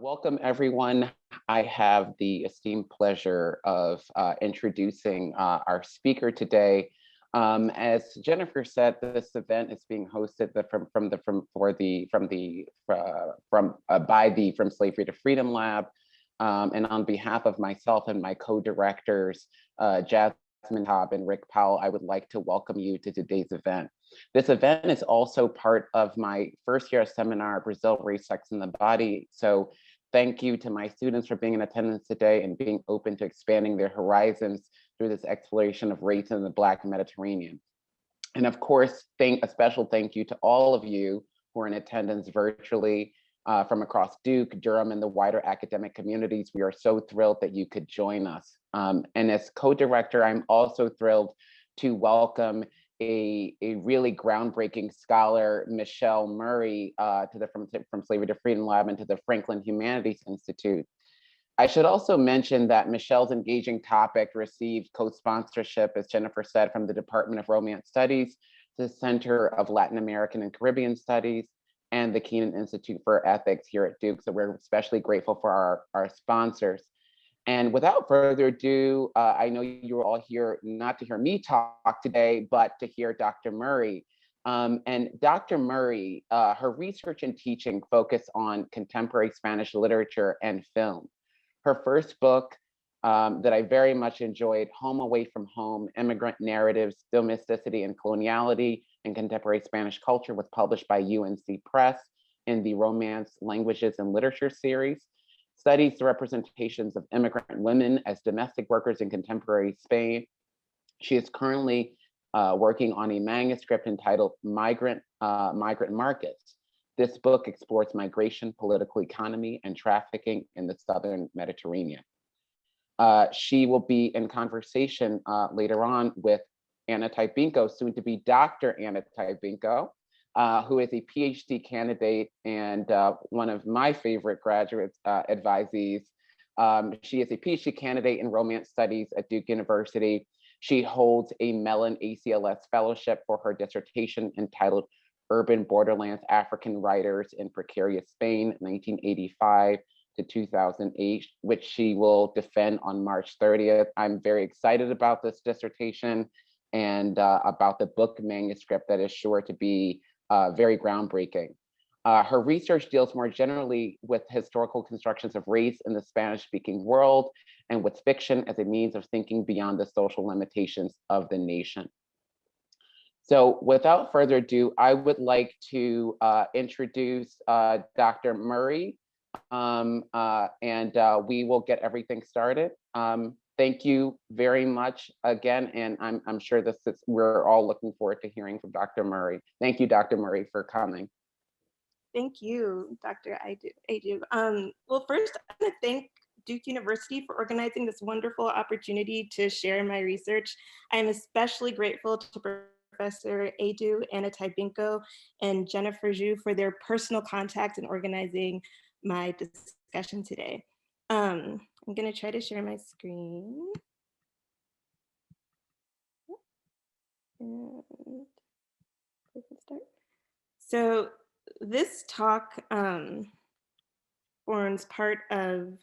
Welcome, everyone. I have the esteemed pleasure of introducing our speaker today. As Jennifer said, this event is being hosted by the From Slavery to Freedom Lab, and on behalf of myself and my co-directors, Jasmine Cobb and Rick Powell, I would like to welcome you to today's event. This event is also part of my first year seminar, Brazil, Race, Sex, and the Body. So thank you to my students for being in attendance today and being open to expanding their horizons through this exploration of race in the Black Mediterranean. And of course, a special thank you to all of you who are in attendance virtually from across Duke, Durham, and the wider academic communities. We are so thrilled that you could join us. And as co-director, I'm also thrilled to welcome a really groundbreaking scholar, Michelle Murray, to the From Slavery to Freedom Lab and to the Franklin Humanities Institute. I should also mention that Michelle's engaging topic received co-sponsorship, as Jennifer said, from the Department of Romance Studies, the Center of Latin American and Caribbean Studies, and the Keenan Institute for Ethics here at Duke. So we're especially grateful for our sponsors. And without further ado, I know you were all here not to hear me talk today, but to hear Dr. Murray. And Dr. Murray, her research and teaching focus on contemporary Spanish literature and film. Her first book that I very much enjoyed, Home Away from Home, Immigrant Narratives, Domesticity and Coloniality in Contemporary Spanish Culture, was published by UNC Press in the Romance, Languages, and Literature series. Studies the representations of immigrant women as domestic workers in contemporary Spain. She is currently working on a manuscript entitled Migrant Markets. This book explores migration, political economy, and trafficking in the Southern Mediterranean. She will be in conversation later on with Anna Tybinko, soon to be Dr. Anna Tybinko, who is a PhD candidate and one of my favorite graduate advisees. She is a PhD candidate in Romance Studies at Duke University. She holds a Mellon ACLS Fellowship for her dissertation entitled Urban Borderlands, African Writers in Precarious Spain, 1985 to 2008, which she will defend on March 30th. I'm very excited about this dissertation and about the book manuscript that is sure to be very groundbreaking. Her research deals more generally with historical constructions of race in the Spanish-speaking world and with fiction as a means of thinking beyond the social limitations of the nation. So without further ado, I would like to introduce Dr. Murray, and we will get everything started. Thank you very much again, and I'm sure we're all looking forward to hearing from Dr. Murray. Thank you, Dr. Murray, for coming. Thank you, Dr. Adu. Well, first, I want to thank Duke University for organizing this wonderful opportunity to share my research. I'm especially grateful to Professor Adu, Anna Tybinko, and Jennifer Zhu for their personal contact in organizing my discussion today. I'm going to try to share my screen. And we can start. So this talk forms part of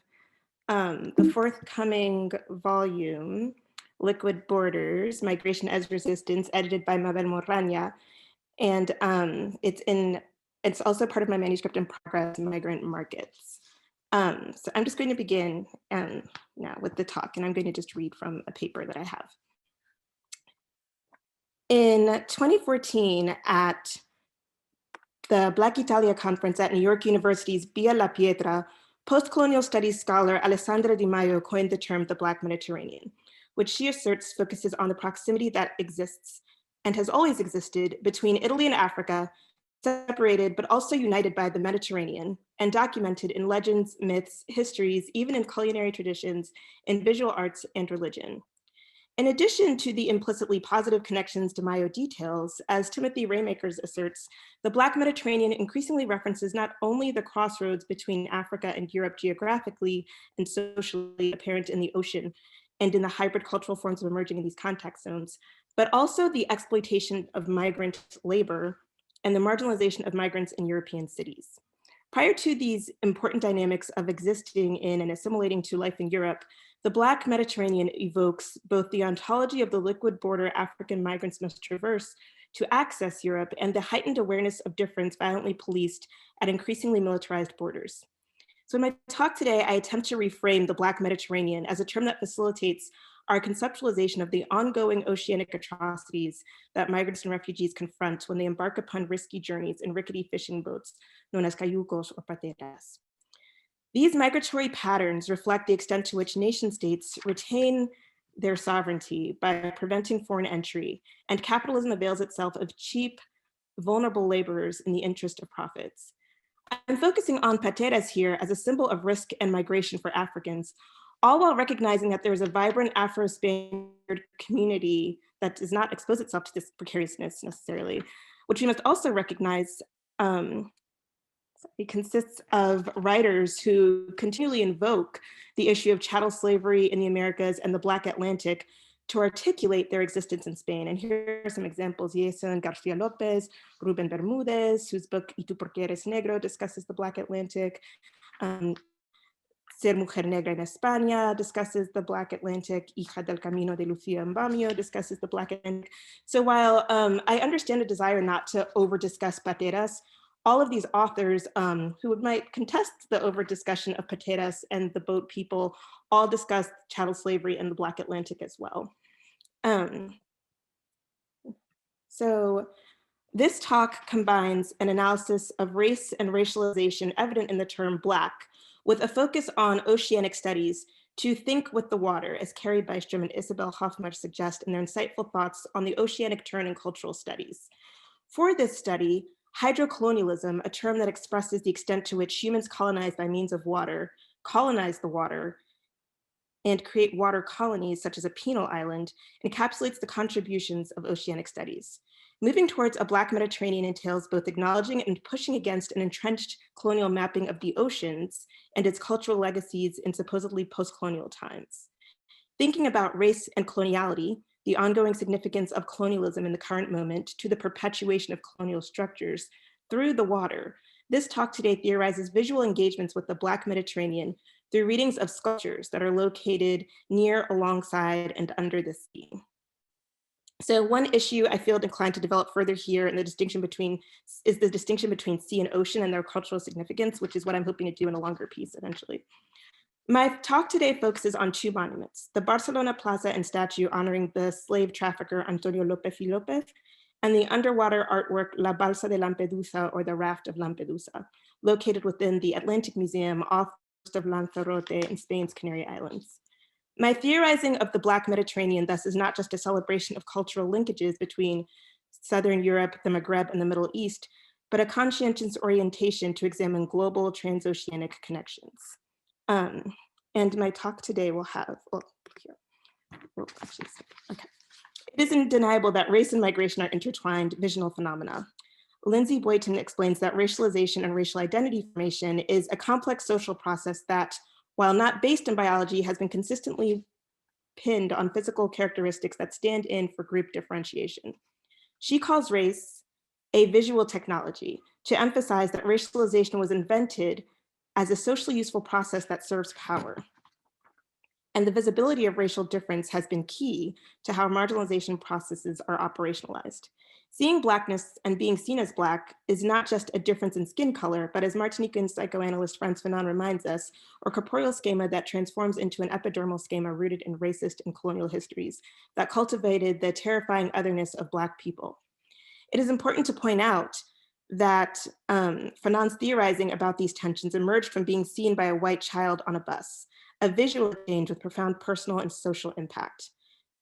the forthcoming volume, Liquid Borders, Migration as Resistance, edited by Mabel Morraña. And it's also part of my manuscript in progress, Migrant Markets. So I'm just going to begin now with the talk, and I'm going to just read from a paper that I have. In 2014, at the Black Italia conference at New York University's Via La Pietra, post-colonial studies scholar Alessandra Di Maio coined the term the Black Mediterranean, which she asserts focuses on the proximity that exists and has always existed between Italy and Africa, separated but also united by the Mediterranean, and documented in legends, myths, histories, even in culinary traditions, in visual arts and religion. In addition to the implicitly positive connections Di Maio details, as Timothy Raymakers asserts, the Black Mediterranean increasingly references not only the crossroads between Africa and Europe geographically and socially apparent in the ocean and in the hybrid cultural forms of emerging in these contact zones, but also the exploitation of migrant labor and the marginalization of migrants in European cities. Prior to these important dynamics of existing in and assimilating to life in Europe, the Black Mediterranean evokes both the ontology of the liquid border African migrants must traverse to access Europe and the heightened awareness of difference violently policed at increasingly militarized borders. So in my talk today, I attempt to reframe the Black Mediterranean as a term that facilitates our conceptualization of the ongoing oceanic atrocities that migrants and refugees confront when they embark upon risky journeys in rickety fishing boats known as cayucos or pateras. These migratory patterns reflect the extent to which nation states retain their sovereignty by preventing foreign entry, and capitalism avails itself of cheap, vulnerable laborers in the interest of profits. I'm focusing on pateras here as a symbol of risk and migration for Africans, all while recognizing that there is a vibrant Afro-Spanish community that does not expose itself to this precariousness necessarily, which we must also recognize it consists of writers who continually invoke the issue of chattel slavery in the Americas and the Black Atlantic to articulate their existence in Spain. And here are some examples. Jason Garcia Lopez, Ruben Bermudez, whose book Y tú por qué eres negro discusses the Black Atlantic. Ser Mujer Negra en España discusses the Black Atlantic. Hija del Camino de Lucía Mbamio discusses the Black Atlantic. So while I understand a desire not to over-discuss pateras, all of these authors who might contest the over-discussion of pateras and the boat people all discuss chattel slavery in the Black Atlantic as well. So this talk combines an analysis of race and racialization evident in the term Black with a focus on oceanic studies to think with the water, as Carrie Bystrom and Isabel Hoffmar suggest in their insightful thoughts on the oceanic turn in cultural studies. For this study, hydrocolonialism, a term that expresses the extent to which humans colonize by means of water, colonize the water, and create water colonies such as a penal island, encapsulates the contributions of oceanic studies. Moving towards a Black Mediterranean entails both acknowledging and pushing against an entrenched colonial mapping of the oceans and its cultural legacies in supposedly post-colonial times. Thinking about race and coloniality, the ongoing significance of colonialism in the current moment to the perpetuation of colonial structures through the water, this talk today theorizes visual engagements with the Black Mediterranean through readings of sculptures that are located near, alongside, and under the sea. So one issue I feel inclined to develop further here in the distinction between sea and ocean and their cultural significance, which is what I'm hoping to do in a longer piece eventually. My talk today focuses on two monuments, the Barcelona Plaza and statue honoring the slave trafficker Antonio López y López, and the underwater artwork La Balsa de Lampedusa, or the Raft of Lampedusa, located within the Atlantic Museum off the coast of Lanzarote in Spain's Canary Islands. My theorizing of the Black Mediterranean thus is not just a celebration of cultural linkages between Southern Europe, the Maghreb, and the Middle East, but a conscientious orientation to examine global transoceanic connections. And my talk today will have, okay. It is undeniable that race and migration are intertwined visional phenomena. Lindsay Boyton explains that racialization and racial identity formation is a complex social process that, while not based in biology, has been consistently pinned on physical characteristics that stand in for group differentiation. She calls race a visual technology to emphasize that racialization was invented as a socially useful process that serves power. And the visibility of racial difference has been key to how marginalization processes are operationalized. Seeing Blackness and being seen as Black is not just a difference in skin color, but as Martinican psychoanalyst Frantz Fanon reminds us, a corporeal schema that transforms into an epidermal schema rooted in racist and colonial histories that cultivated the terrifying otherness of Black people. It is important to point out that Fanon's theorizing about these tensions emerged from being seen by a white child on a bus, a visual exchange with profound personal and social impact.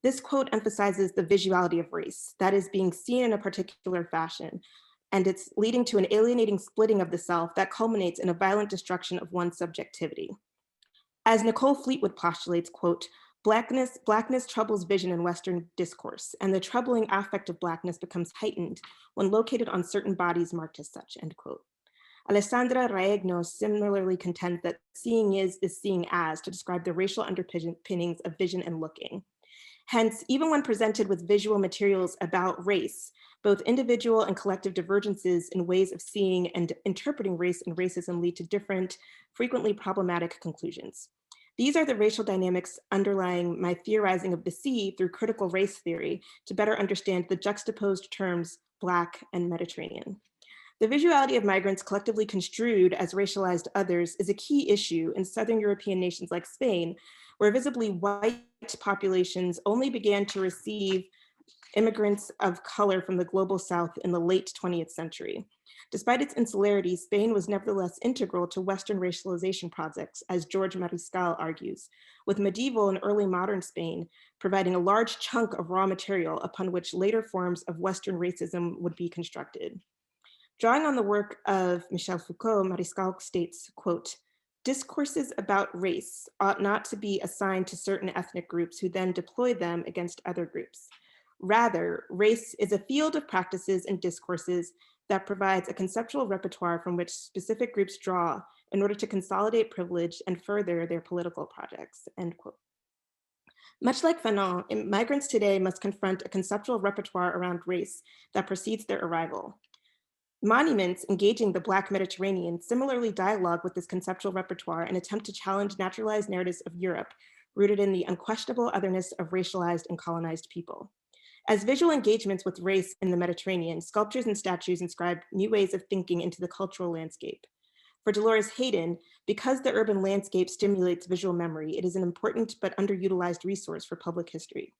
This quote emphasizes the visuality of race, that is being seen in a particular fashion, and it's leading to an alienating splitting of the self that culminates in a violent destruction of one's subjectivity. As Nicole Fleetwood postulates, quote, Blackness troubles vision in Western discourse, and the troubling affect of Blackness becomes heightened when located on certain bodies marked as such, end quote. Alessandra Raegno similarly contends that seeing is seeing as to describe the racial underpinnings of vision and looking. Hence, even when presented with visual materials about race, both individual and collective divergences in ways of seeing and interpreting race and racism lead to different, frequently problematic conclusions. These are the racial dynamics underlying my theorizing of the sea through critical race theory to better understand the juxtaposed terms Black and Mediterranean. The visuality of migrants collectively construed as racialized others is a key issue in Southern European nations like Spain, where visibly white populations only began to receive immigrants of color from the global South in the late 20th century. Despite its insularity, Spain was nevertheless integral to Western racialization projects, as George Mariscal argues, with medieval and early modern Spain providing a large chunk of raw material upon which later forms of Western racism would be constructed. Drawing on the work of Michel Foucault, Mariscal states, quote, "Discourses about race ought not to be assigned to certain ethnic groups who then deploy them against other groups. Rather, race is a field of practices and discourses that provides a conceptual repertoire from which specific groups draw in order to consolidate privilege and further their political projects," end quote. Much like Fanon, migrants today must confront a conceptual repertoire around race that precedes their arrival. Monuments engaging the Black Mediterranean similarly dialogue with this conceptual repertoire and attempt to challenge naturalized narratives of Europe, rooted in the unquestionable otherness of racialized and colonized people. As visual engagements with race in the Mediterranean, sculptures and statues inscribe new ways of thinking into the cultural landscape. For Dolores Hayden, because the urban landscape stimulates visual memory, it is an important but underutilized resource for public history.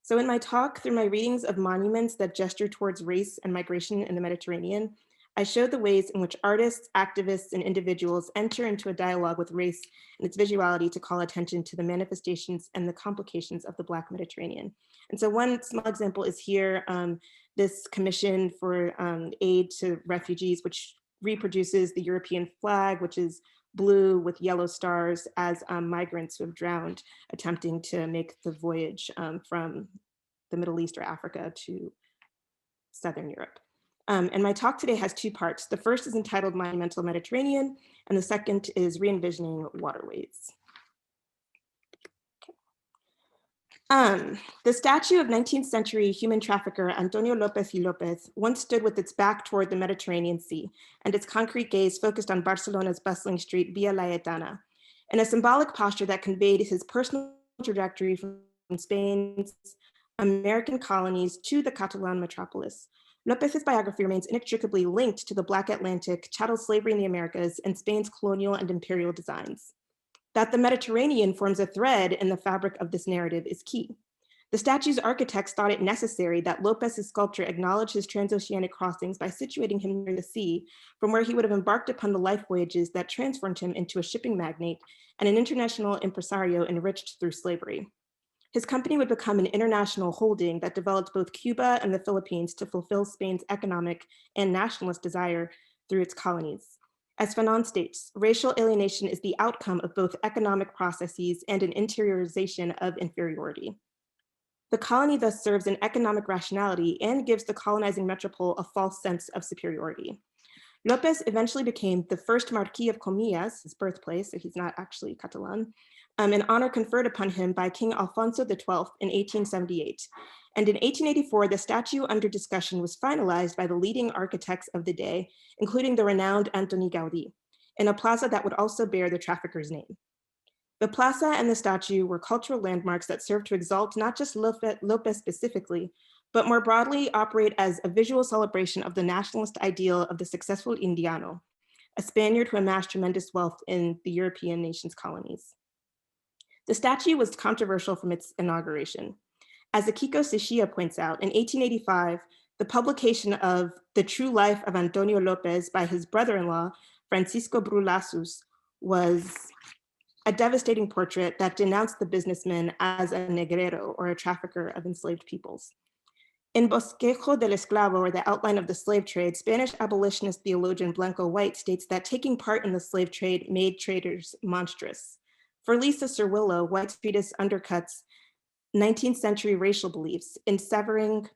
So in my talk, through my readings of monuments that gesture towards race and migration in the Mediterranean, I showed the ways in which artists, activists, and individuals enter into a dialogue with race and its visuality to call attention to the manifestations and the complications of the Black Mediterranean. And so one small example is here, this commission for aid to refugees, which reproduces the European flag, which is blue with yellow stars, as migrants who have drowned attempting to make the voyage from the Middle East or Africa to Southern Europe. And my talk today has two parts. The first is entitled Monumental Mediterranean, and the second is Reenvisioning Waterways. The statue of 19th century human trafficker Antonio López y López once stood with its back toward the Mediterranean Sea and its concrete gaze focused on Barcelona's bustling street Via Laietana, in a symbolic posture that conveyed his personal trajectory from Spain's American colonies to the Catalan metropolis. López's biography remains inextricably linked to the Black Atlantic, chattel slavery in the Americas, and Spain's colonial and imperial designs. That the Mediterranean forms a thread in the fabric of this narrative is key. The statue's architects thought it necessary that López's sculpture acknowledge his transoceanic crossings by situating him near the sea, from where he would have embarked upon the life voyages that transformed him into a shipping magnate and an international impresario enriched through slavery. His company would become an international holding that developed both Cuba and the Philippines to fulfill Spain's economic and nationalist desire through its colonies. As Fanon states, racial alienation is the outcome of both economic processes and an interiorization of inferiority. The colony thus serves an economic rationality and gives the colonizing metropole a false sense of superiority. López eventually became the first Marquis of Comillas, his birthplace, so he's not actually Catalan, an honor conferred upon him by King Alfonso XII in 1878. And in 1884, the statue under discussion was finalized by the leading architects of the day, including the renowned Antoni Gaudí, in a plaza that would also bear the trafficker's name. The plaza and the statue were cultural landmarks that served to exalt not just López specifically, but more broadly operate as a visual celebration of the nationalist ideal of the successful Indiano, a Spaniard who amassed tremendous wealth in the European nations' colonies. The statue was controversial from its inauguration. As Akiko Sishia points out, in 1885, the publication of The True Life of Antonio López by his brother-in-law, Francisco Brulasus, was a devastating portrait that denounced the businessman as a negrero, or a trafficker of enslaved peoples. In Bosquejo del Esclavo, or the outline of the slave trade, Spanish abolitionist theologian Blanco White states that taking part in the slave trade made traders monstrous. For Lisa Cerwillo, White's treatise undercuts 19th century racial beliefs in severing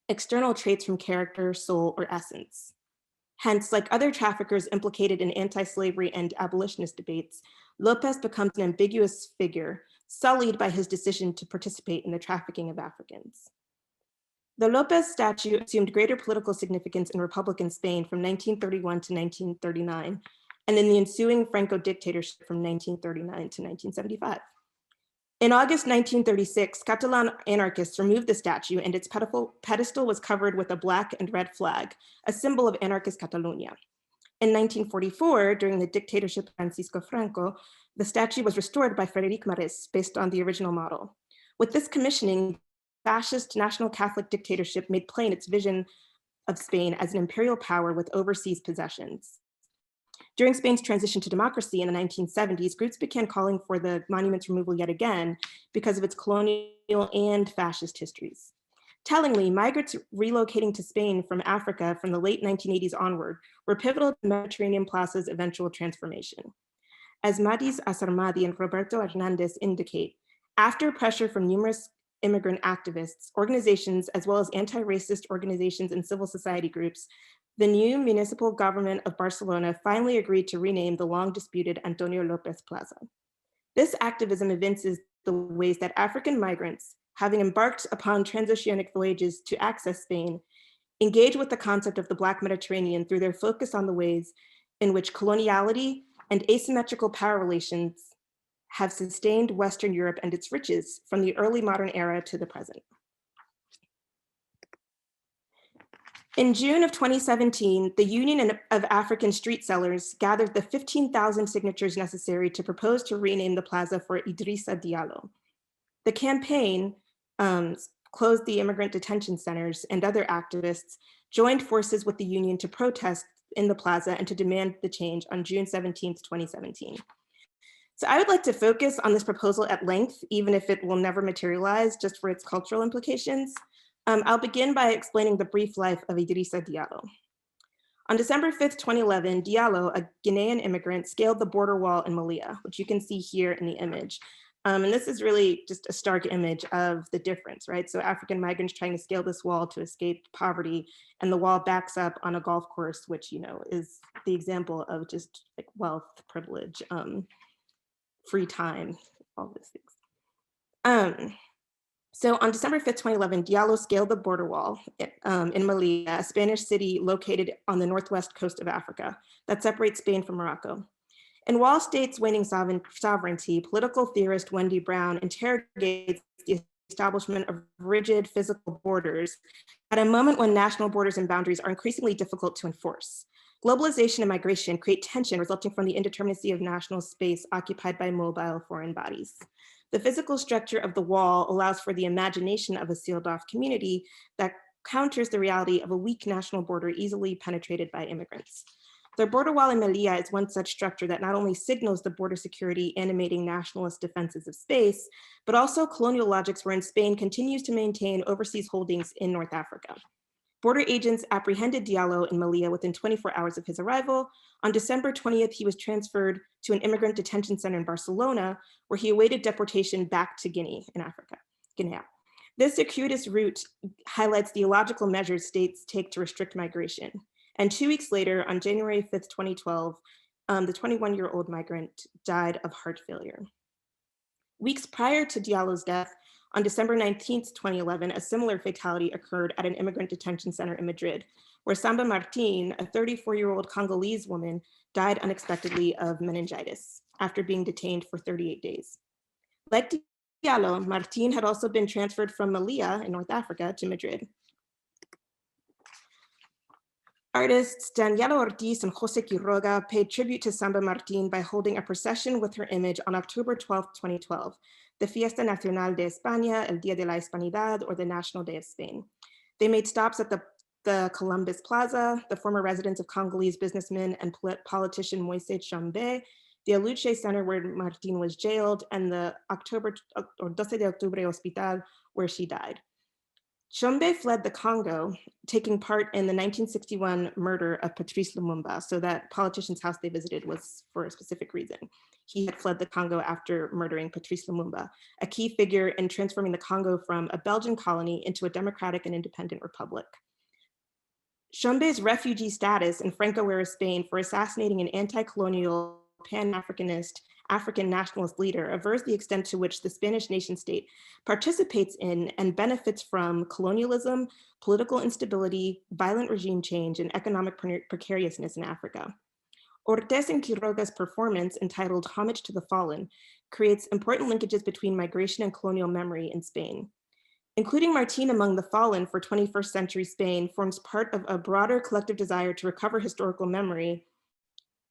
external traits from character, soul, or essence. Hence, like other traffickers implicated in anti-slavery and abolitionist debates, López becomes an ambiguous figure, sullied by his decision to participate in the trafficking of Africans. The López statue assumed greater political significance in Republican Spain from 1931 to 1939, and in the ensuing Franco dictatorship from 1939 to 1975. In August 1936, Catalan anarchists removed the statue and its pedestal was covered with a black and red flag, a symbol of anarchist Catalonia. In 1944, during the dictatorship of Francisco Franco, the statue was restored by Frederic Marès based on the original model. With this commissioning, fascist national Catholic dictatorship made plain its vision of Spain as an imperial power with overseas possessions. During Spain's transition to democracy in the 1970s, groups began calling for the monument's removal yet again because of its colonial and fascist histories. Tellingly, migrants relocating to Spain from Africa from the late 1980s onward were pivotal to Mediterranean Plaza's eventual transformation. As Madis Asarmadi and Roberto Hernandez indicate, after pressure from numerous immigrant activists, organizations, as well as anti-racist organizations and civil society groups, the new municipal government of Barcelona finally agreed to rename the long-disputed Antonio López Plaza. This activism evinces the ways that African migrants, having embarked upon transoceanic voyages to access Spain, engage with the concept of the Black Mediterranean through their focus on the ways in which coloniality and asymmetrical power relations have sustained Western Europe and its riches from the early modern era to the present. In June of 2017, the Union of African Street Sellers gathered the 15,000 signatures necessary to propose to rename the plaza for Idrissa Diallo. The campaign closed the immigrant detention centers, and other activists joined forces with the union to protest in the plaza and to demand the change on June 17th, 2017. So I would like to focus on this proposal at length, even if it will never materialize, just for its cultural implications. I'll begin by explaining the brief life of Idrissa Diallo. On December 5th, 2011, Diallo, a Ghanaian immigrant, scaled the border wall in Melilla, which you can see here in the image. And this is really just a stark image of the difference, right? So African migrants trying to scale this wall to escape poverty, and the wall backs up on a golf course, which, you know, is the example of just like wealth, privilege, free time, all these things. So on December 5th, 2011, Diallo scaled the border wall in Melilla, a Spanish city located on the northwest coast of Africa that separates Spain from Morocco. In Wall State's Waning Sovereignty, political theorist Wendy Brown interrogates the establishment of rigid physical borders at a moment when national borders and boundaries are increasingly difficult to enforce. Globalization and migration create tension resulting from the indeterminacy of national space occupied by mobile foreign bodies. The physical structure of the wall allows for the imagination of a sealed off community that counters the reality of a weak national border easily penetrated by immigrants. The border wall in Melilla is one such structure that not only signals the border security animating nationalist defenses of space, but also colonial logics wherein Spain continues to maintain overseas holdings in North Africa. Border agents apprehended Diallo in Melilla within 24 hours of his arrival. On December 20th, he was transferred to an immigrant detention center in Barcelona, where he awaited deportation back to Guinea in Africa, Guinea. This circuitous route highlights the illogical measures states take to restrict migration. And 2 weeks later, on January 5th, 2012, the 21-year-old migrant died of heart failure. Weeks prior to Diallo's death, on December 19th, 2011, a similar fatality occurred at an immigrant detention center in Madrid, where Samba Martin, a 34-year-old Congolese woman, died unexpectedly of meningitis after being detained for 38 days. Like Diallo, Martin had also been transferred from Melilla in North Africa to Madrid. Artists Daniela Ortiz and Jose Quiroga paid tribute to Samba Martin by holding a procession with her image on October 12, 2012, the Fiesta Nacional de España, El Día de la Hispanidad, or the National Day of Spain. They made stops at the Columbus Plaza, the former residence of Congolese businessman and politician Moise Tshombe, the Aluche Center where Martin was jailed, and the 12 de Octubre Hospital where she died. Tshombe fled the Congo, taking part in the 1961 murder of Patrice Lumumba, so that politician's house they visited was for a specific reason. He had fled the Congo after murdering Patrice Lumumba, a key figure in transforming the Congo from a Belgian colony into a democratic and independent republic. Tshombe's refugee status in Franco-era Spain for assassinating an anti-colonial, pan-Africanist African nationalist leader, avers the extent to which the Spanish nation state participates in and benefits from colonialism, political instability, violent regime change, and economic precariousness in Africa. Ortiz and Quiroga's performance, entitled Homage to the Fallen, creates important linkages between migration and colonial memory in Spain. Including Martín among the fallen for 21st century Spain forms part of a broader collective desire to recover historical memory.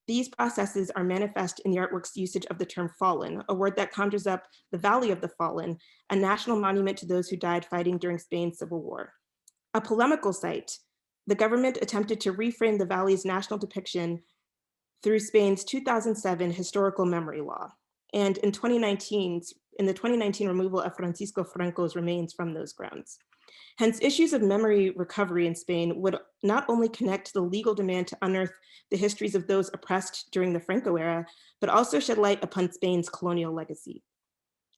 These processes are manifest in the artwork's usage of the term fallen, a word that conjures up the Valley of the Fallen, a national monument to those who died fighting during Spain's Civil War. A polemical site, the government attempted to reframe the Valley's national depiction through Spain's 2007 historical memory law, and in the 2019 removal of Francisco Franco's remains from those grounds. Hence, issues of memory recovery in Spain would not only connect to the legal demand to unearth the histories of those oppressed during the Franco era, but also shed light upon Spain's colonial legacy.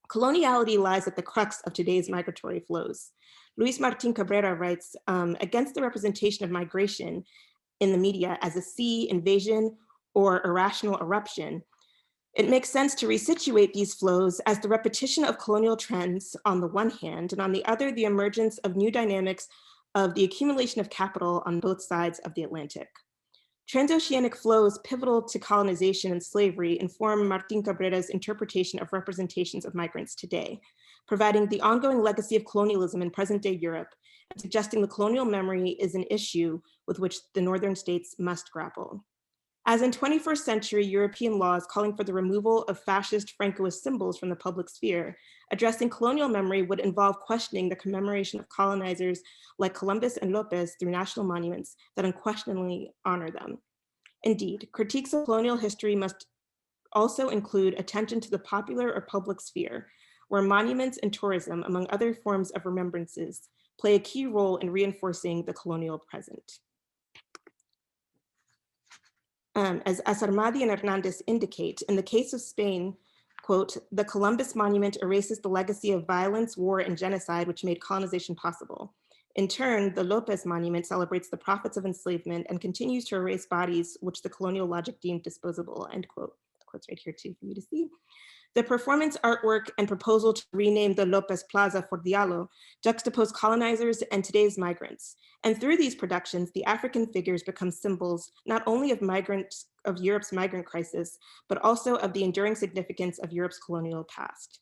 Coloniality lies at the crux of today's migratory flows. Luis Martín Cabrera writes, against the representation of migration in the media as a sea invasion or irrational eruption, it makes sense to resituate these flows as the repetition of colonial trends on the one hand, and on the other, the emergence of new dynamics of the accumulation of capital on both sides of the Atlantic. Transoceanic flows pivotal to colonization and slavery inform Martín Cabrera's interpretation of representations of migrants today, providing the ongoing legacy of colonialism in present-day Europe, and suggesting the colonial memory is an issue with which the northern states must grapple. As in 21st century European laws calling for the removal of fascist Francoist symbols from the public sphere, addressing colonial memory would involve questioning the commemoration of colonizers like Columbus and López through national monuments that unquestionably honor them. Indeed, critiques of colonial history must also include attention to the popular or public sphere, where monuments and tourism, among other forms of remembrances, play a key role in reinforcing the colonial present. As Asarmadi and Hernandez indicate, in the case of Spain, quote, the Columbus monument erases the legacy of violence, war, and genocide which made colonization possible. In turn, the López monument celebrates the profits of enslavement and continues to erase bodies which the colonial logic deemed disposable, end quote. The quote's right here too for you to see. The performance artwork and proposal to rename the López Plaza for Diallo juxtapose colonizers and today's migrants. And through these productions, the African figures become symbols not only of Europe's migrant crisis, but also of the enduring significance of Europe's colonial past.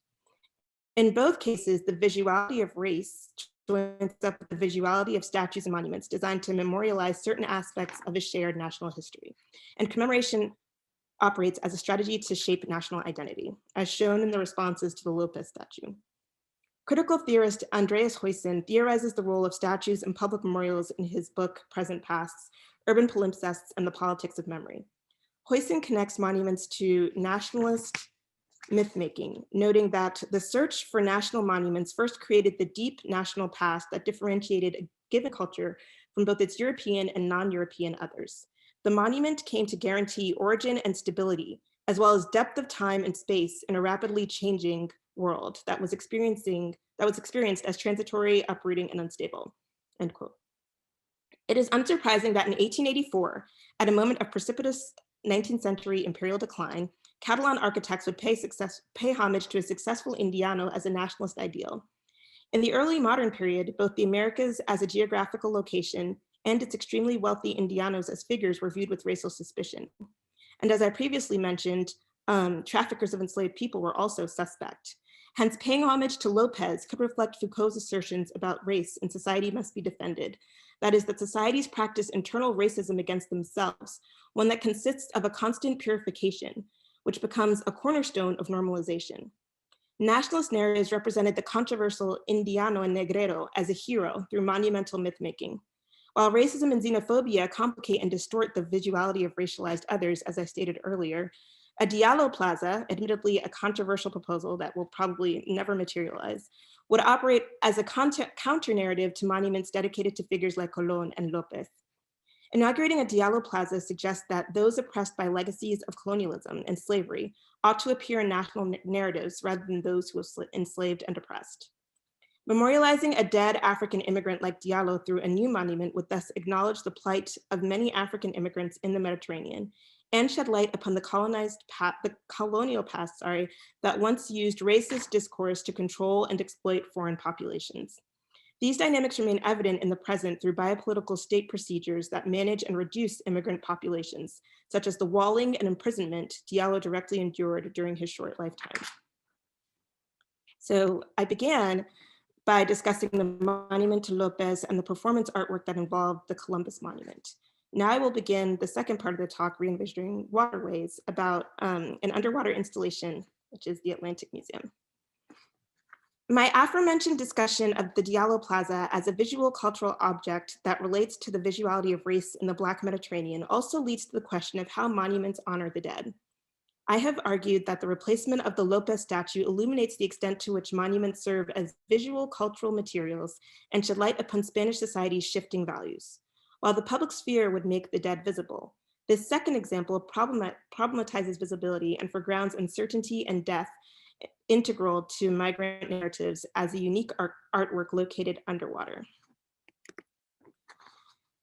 In both cases, the visuality of race joins up with the visuality of statues and monuments designed to memorialize certain aspects of a shared national history. And commemoration operates as a strategy to shape national identity, as shown in the responses to the López statue. Critical theorist Andreas Huyssen theorizes the role of statues and public memorials in his book, Present Pasts, Urban Palimpsests and the Politics of Memory. Huyssen connects monuments to nationalist myth-making, noting that the search for national monuments first created the deep national past that differentiated a given culture from both its European and non-European others. The monument came to guarantee origin and stability, as well as depth of time and space in a rapidly changing world that was experienced as transitory, uprooting, and unstable, end quote. It is unsurprising that in 1884, at a moment of precipitous 19th century imperial decline, Catalan architects would pay homage to a successful Indiano as a nationalist ideal. In the early modern period, both the Americas as a geographical location and its extremely wealthy Indianos as figures were viewed with racial suspicion. And as I previously mentioned, traffickers of enslaved people were also suspect. Hence, paying homage to López could reflect Foucault's assertions about race and society must be defended. That is, that societies practice internal racism against themselves, one that consists of a constant purification, which becomes a cornerstone of normalization. Nationalist narratives represented the controversial Indiano and Negrero as a hero through monumental myth-making. While racism and xenophobia complicate and distort the visuality of racialized others, as I stated earlier, a Diallo Plaza, admittedly a controversial proposal that will probably never materialize, would operate as a counter-narrative to monuments dedicated to figures like Colón and López. Inaugurating a Diallo Plaza suggests that those oppressed by legacies of colonialism and slavery ought to appear in national narratives rather than those who were enslaved and oppressed. Memorializing a dead African immigrant like Diallo through a new monument would thus acknowledge the plight of many African immigrants in the Mediterranean and shed light upon the colonial past, that once used racist discourse to control and exploit foreign populations. These dynamics remain evident in the present through biopolitical state procedures that manage and reduce immigrant populations, such as the walling and imprisonment Diallo directly endured during his short lifetime. So I began by discussing the monument to López and the performance artwork that involved the Columbus Monument. Now I will begin the second part of the talk, Reenvisioning Waterways, about an underwater installation, which is the Atlantic Museum. My aforementioned discussion of the Diallo Plaza as a visual cultural object that relates to the visuality of race in the Black Mediterranean also leads to the question of how monuments honor the dead. I have argued that the replacement of the López statue illuminates the extent to which monuments serve as visual cultural materials and shed light upon Spanish society's shifting values. While the public sphere would make the dead visible, this second example problematizes visibility and foregrounds uncertainty and death integral to migrant narratives as a unique artwork located underwater.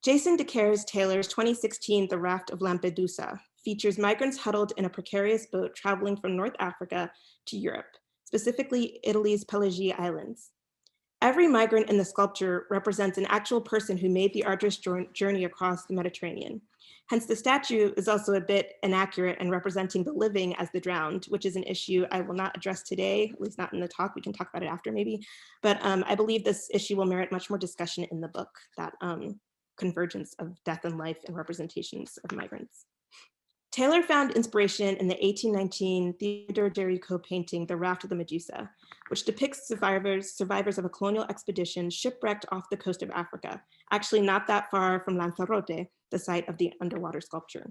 Jason deCaires Taylor's 2016 The Raft of Lampedusa features migrants huddled in a precarious boat traveling from North Africa to Europe, specifically Italy's Pelagie Islands. Every migrant in the sculpture represents an actual person who made the arduous journey across the Mediterranean. Hence, the statue is also a bit inaccurate in representing the living as the drowned, which is an issue I will not address today, at least not in the talk. We can talk about it after maybe. But I believe this issue will merit much more discussion in the book, that convergence of death and life and representations of migrants. Taylor found inspiration in the 1819 Theodore Géricault painting, The Raft of Lampedusa, which depicts survivors of a colonial expedition shipwrecked off the coast of Africa, actually not that far from Lanzarote, the site of the underwater sculpture.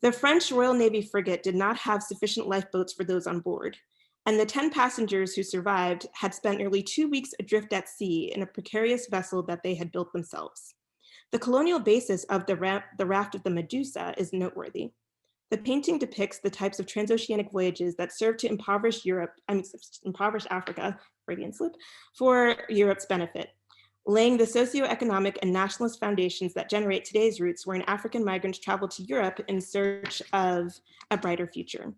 The French Royal Navy frigate did not have sufficient lifeboats for those on board, and the 10 passengers who survived had spent nearly 2 weeks adrift at sea in a precarious vessel that they had built themselves. The colonial basis of the Raft of the Medusa is noteworthy. The painting depicts the types of transoceanic voyages that serve to impoverish Africa, Freudian slip, for Europe's benefit, laying the socioeconomic and nationalist foundations that generate today's roots wherein African migrants travel to Europe in search of a brighter future.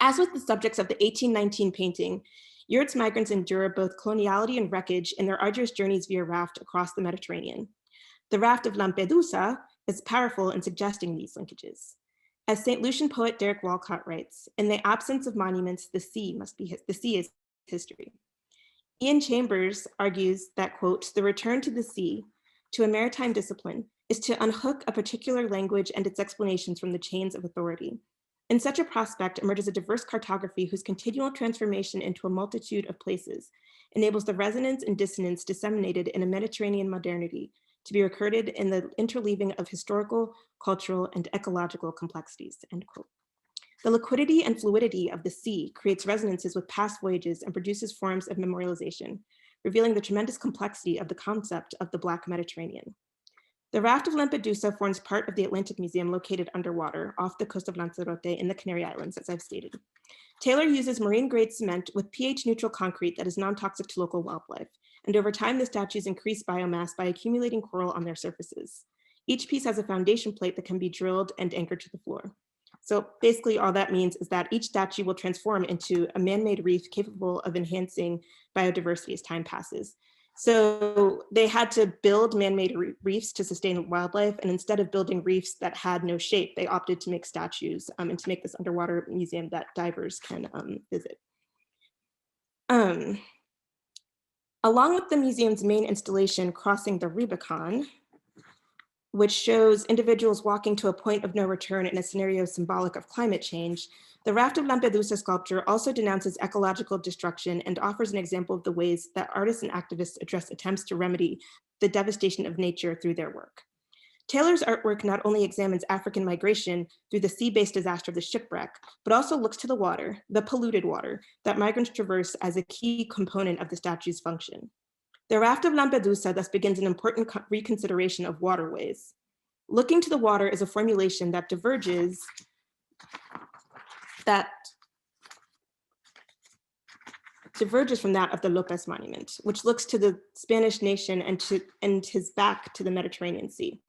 As with the subjects of the 1819 painting, Europe's migrants endure both coloniality and wreckage in their arduous journeys via raft across the Mediterranean. The Raft of Lampedusa is powerful in suggesting these linkages. As St. Lucian poet Derek Walcott writes, in the absence of monuments, the sea is history. Ian Chambers argues that, quote, the return to the sea, to a maritime discipline, is to unhook a particular language and its explanations from the chains of authority. In such a prospect emerges a diverse cartography whose continual transformation into a multitude of places enables the resonance and dissonance disseminated in a Mediterranean modernity to be recorded in the interleaving of historical, cultural, and ecological complexities, end quote. The liquidity and fluidity of the sea creates resonances with past voyages and produces forms of memorialization, revealing the tremendous complexity of the concept of the Black Mediterranean. The Raft of Lampedusa forms part of the Atlantic Museum located underwater off the coast of Lanzarote in the Canary Islands, as I've stated. Taylor uses marine-grade cement with pH-neutral concrete that is non-toxic to local wildlife, and over time the statues increase biomass by accumulating coral on their surfaces. Each piece has a foundation plate that can be drilled and anchored to the floor. So basically all that means is that each statue will transform into a man-made reef capable of enhancing biodiversity as time passes. So they had to build man-made reefs to sustain wildlife, and instead of building reefs that had no shape, they opted to make statues and to make this underwater museum that divers can visit. Along with the museum's main installation, Crossing the Rubicon, which shows individuals walking to a point of no return in a scenario symbolic of climate change, the Raft of Lampedusa sculpture also denounces ecological destruction and offers an example of the ways that artists and activists address attempts to remedy the devastation of nature through their work. Taylor's artwork not only examines African migration through the sea-based disaster of the shipwreck, but also looks to the water, the polluted water, that migrants traverse as a key component of the statue's function. The Raft of Lampedusa thus begins an important reconsideration of waterways. Looking to the water is a formulation that diverges from that of the López monument, which looks to the Spanish nation and his back to the Mediterranean Sea.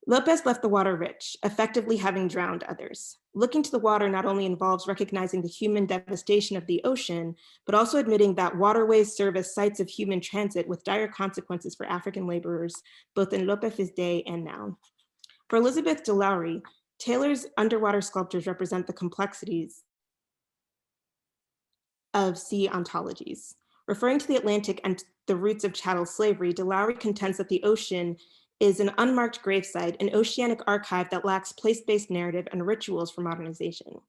Lopez left the water rich, effectively having drowned others. Looking to the water not only involves recognizing the human devastation of the ocean, but also admitting that waterways serve as sites of human transit with dire consequences for African laborers, both in Lopez's day and now. For Elizabeth de Lowry, Taylor's underwater sculptures represent the complexities of sea ontologies. Referring to the Atlantic and the roots of chattel slavery, de Lowry contends that the ocean is an unmarked gravesite, an oceanic archive that lacks place-based narrative and rituals for modernization.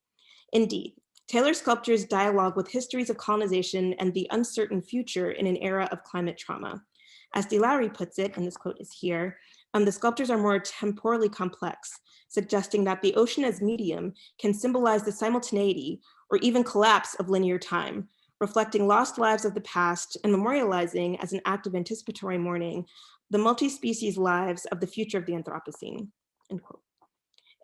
Indeed, Taylor's sculptures dialogue with histories of colonization and the uncertain future in an era of climate trauma. As de Lowry puts it, and this quote is here, the sculptures are more temporally complex, suggesting that the ocean as medium can symbolize the simultaneity or even collapse of linear time, reflecting lost lives of the past and memorializing as an act of anticipatory mourning the multi-species lives of the future of the Anthropocene, end quote.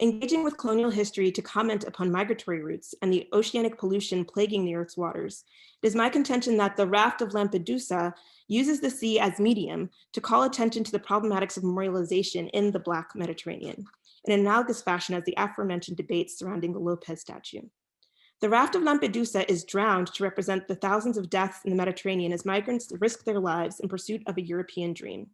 Engaging with colonial history to comment upon migratory routes and the oceanic pollution plaguing the Earth's waters, it is my contention that the Raft of Lampedusa uses the sea as medium to call attention to the problematics of memorialization in the Black Mediterranean, in analogous fashion as the aforementioned debates surrounding the Lopez statue. The Raft of Lampedusa is drowned to represent the thousands of deaths in the Mediterranean as migrants risk their lives in pursuit of a European dream.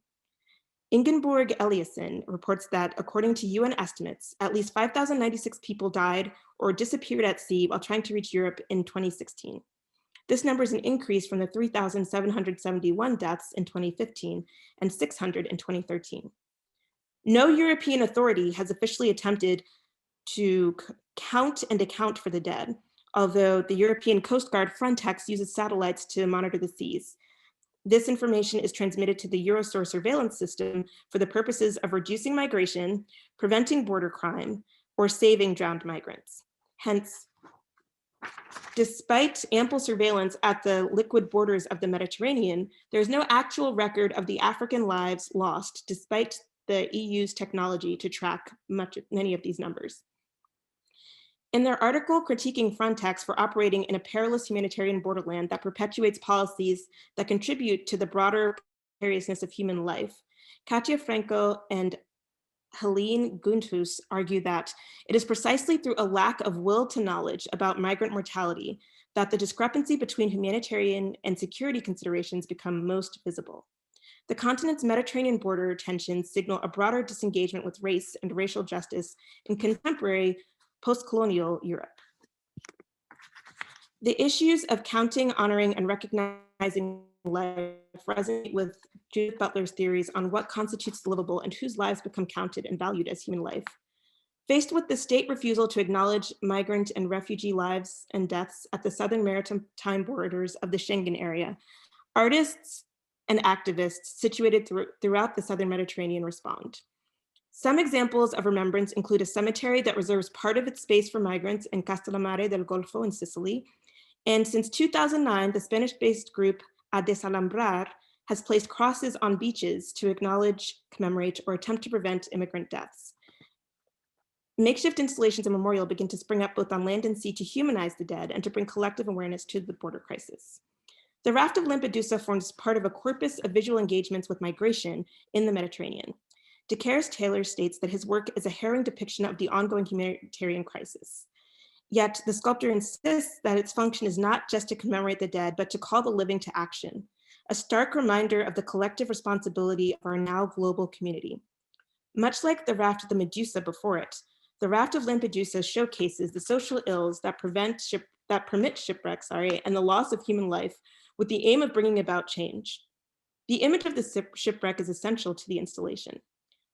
Ingeborg Eliasson reports that according to UN estimates, at least 5,096 people died or disappeared at sea while trying to reach Europe in 2016. This number is an increase from the 3,771 deaths in 2015 and 600 in 2013. No European authority has officially attempted to count and account for the dead, although the European Coast Guard Frontex uses satellites to monitor the seas. This information is transmitted to the Eurosur surveillance system for the purposes of reducing migration, preventing border crime, or saving drowned migrants. Hence, despite ample surveillance at the liquid borders of the Mediterranean, there is no actual record of the African lives lost, despite the EU's technology to track many of these numbers. In their article critiquing Frontex for operating in a perilous humanitarian borderland that perpetuates policies that contribute to the broader precariousness of human life, Katia Franco and Helene Gunthus argue that it is precisely through a lack of will to knowledge about migrant mortality that the discrepancy between humanitarian and security considerations become most visible. The continent's Mediterranean border tensions signal a broader disengagement with race and racial justice in contemporary post-colonial Europe. The issues of counting, honoring, and recognizing life resonate with Judith Butler's theories on what constitutes livable and whose lives become counted and valued as human life. Faced with the state refusal to acknowledge migrant and refugee lives and deaths at the southern maritime borders of the Schengen area, artists and activists situated throughout the southern Mediterranean respond. Some examples of remembrance include a cemetery that reserves part of its space for migrants in Castellammare del Golfo in Sicily. And since 2009, the Spanish-based group A Desalambrar has placed crosses on beaches to acknowledge, commemorate, or attempt to prevent immigrant deaths. Makeshift installations and memorial begin to spring up both on land and sea to humanize the dead and to bring collective awareness to the border crisis. The Raft of Lampedusa forms part of a corpus of visual engagements with migration in the Mediterranean. deCaires Taylor states that his work is a harrowing depiction of the ongoing humanitarian crisis. Yet the sculptor insists that its function is not just to commemorate the dead, but to call the living to action, a stark reminder of the collective responsibility of our now global community. Much like the Raft of the Medusa before it, the Raft of Lampedusa showcases the social ills that permit shipwreck, and the loss of human life with the aim of bringing about change. The image of the shipwreck is essential to the installation.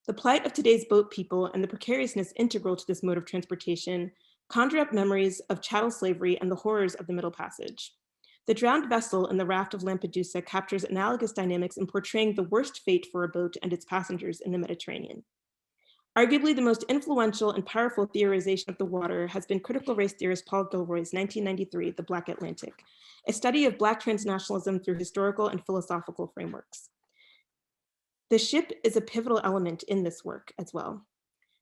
The plight of today's boat people and the precariousness integral to this mode of transportation conjure up memories of chattel slavery and the horrors of the Middle Passage. The drowned vessel in the Raft of Lampedusa captures analogous dynamics in portraying the worst fate for a boat and its passengers in the Mediterranean. Arguably the most influential and powerful theorization of the water has been critical race theorist Paul Gilroy's 1993 The Black Atlantic, a study of Black transnationalism through historical and philosophical frameworks. The ship is a pivotal element in this work as well.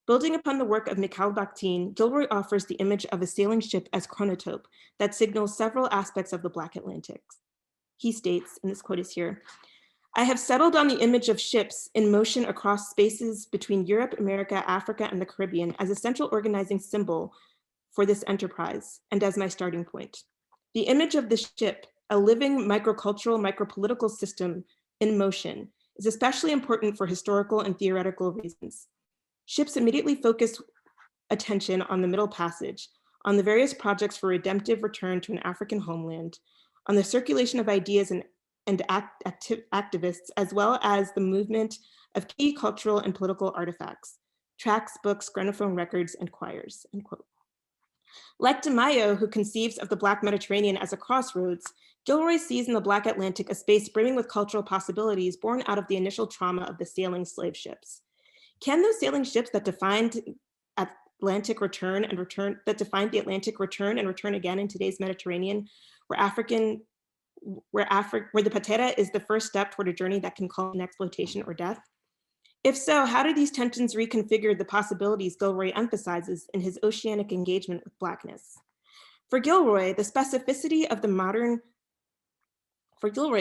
Building upon the work of Mikhail Bakhtin, Gilroy offers the image of a sailing ship as chronotope that signals several aspects of the Black Atlantic. He states, and this quote is here, I have settled on the image of ships in motion across spaces between Europe, America, Africa, and the Caribbean as a central organizing symbol for this enterprise and as my starting point. The image of the ship, a living microcultural, micropolitical system in motion, is especially important for historical and theoretical reasons. Ships immediately focus attention on the Middle Passage, on the various projects for redemptive return to an African homeland, on the circulation of ideas and activists, as well as the movement of key cultural and political artifacts, tracts, books, gramophone records, and choirs, end quote. Like de Mayo, who conceives of the Black Mediterranean as a crossroads, Gilroy sees in the Black Atlantic a space brimming with cultural possibilities born out of the initial trauma of the sailing slave ships. Can those sailing ships that defined Atlantic return and return again in today's Mediterranean, where the patera is the first step toward a journey that can culminate in exploitation or death? If so, how do these tensions reconfigure the possibilities Gilroy emphasizes in his oceanic engagement with Blackness? For Gilroy, the specificity of the modern political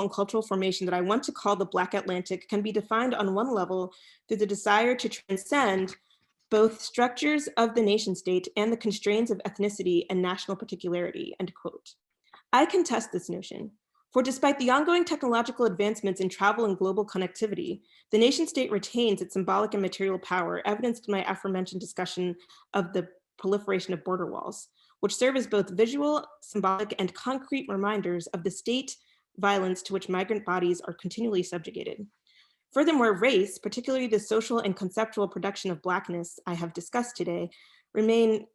and cultural formation that I want to call the Black Atlantic can be defined on one level through the desire to transcend both structures of the nation state and the constraints of ethnicity and national particularity, end quote. I contest this notion, for despite the ongoing technological advancements in travel and global connectivity, the nation state retains its symbolic and material power, evidenced in my aforementioned discussion of the proliferation of border walls, which serve as both visual, symbolic, and concrete reminders of the state violence to which migrant bodies are continually subjugated. Furthermore, race, particularly the social and conceptual production of Blackness I have discussed today, remain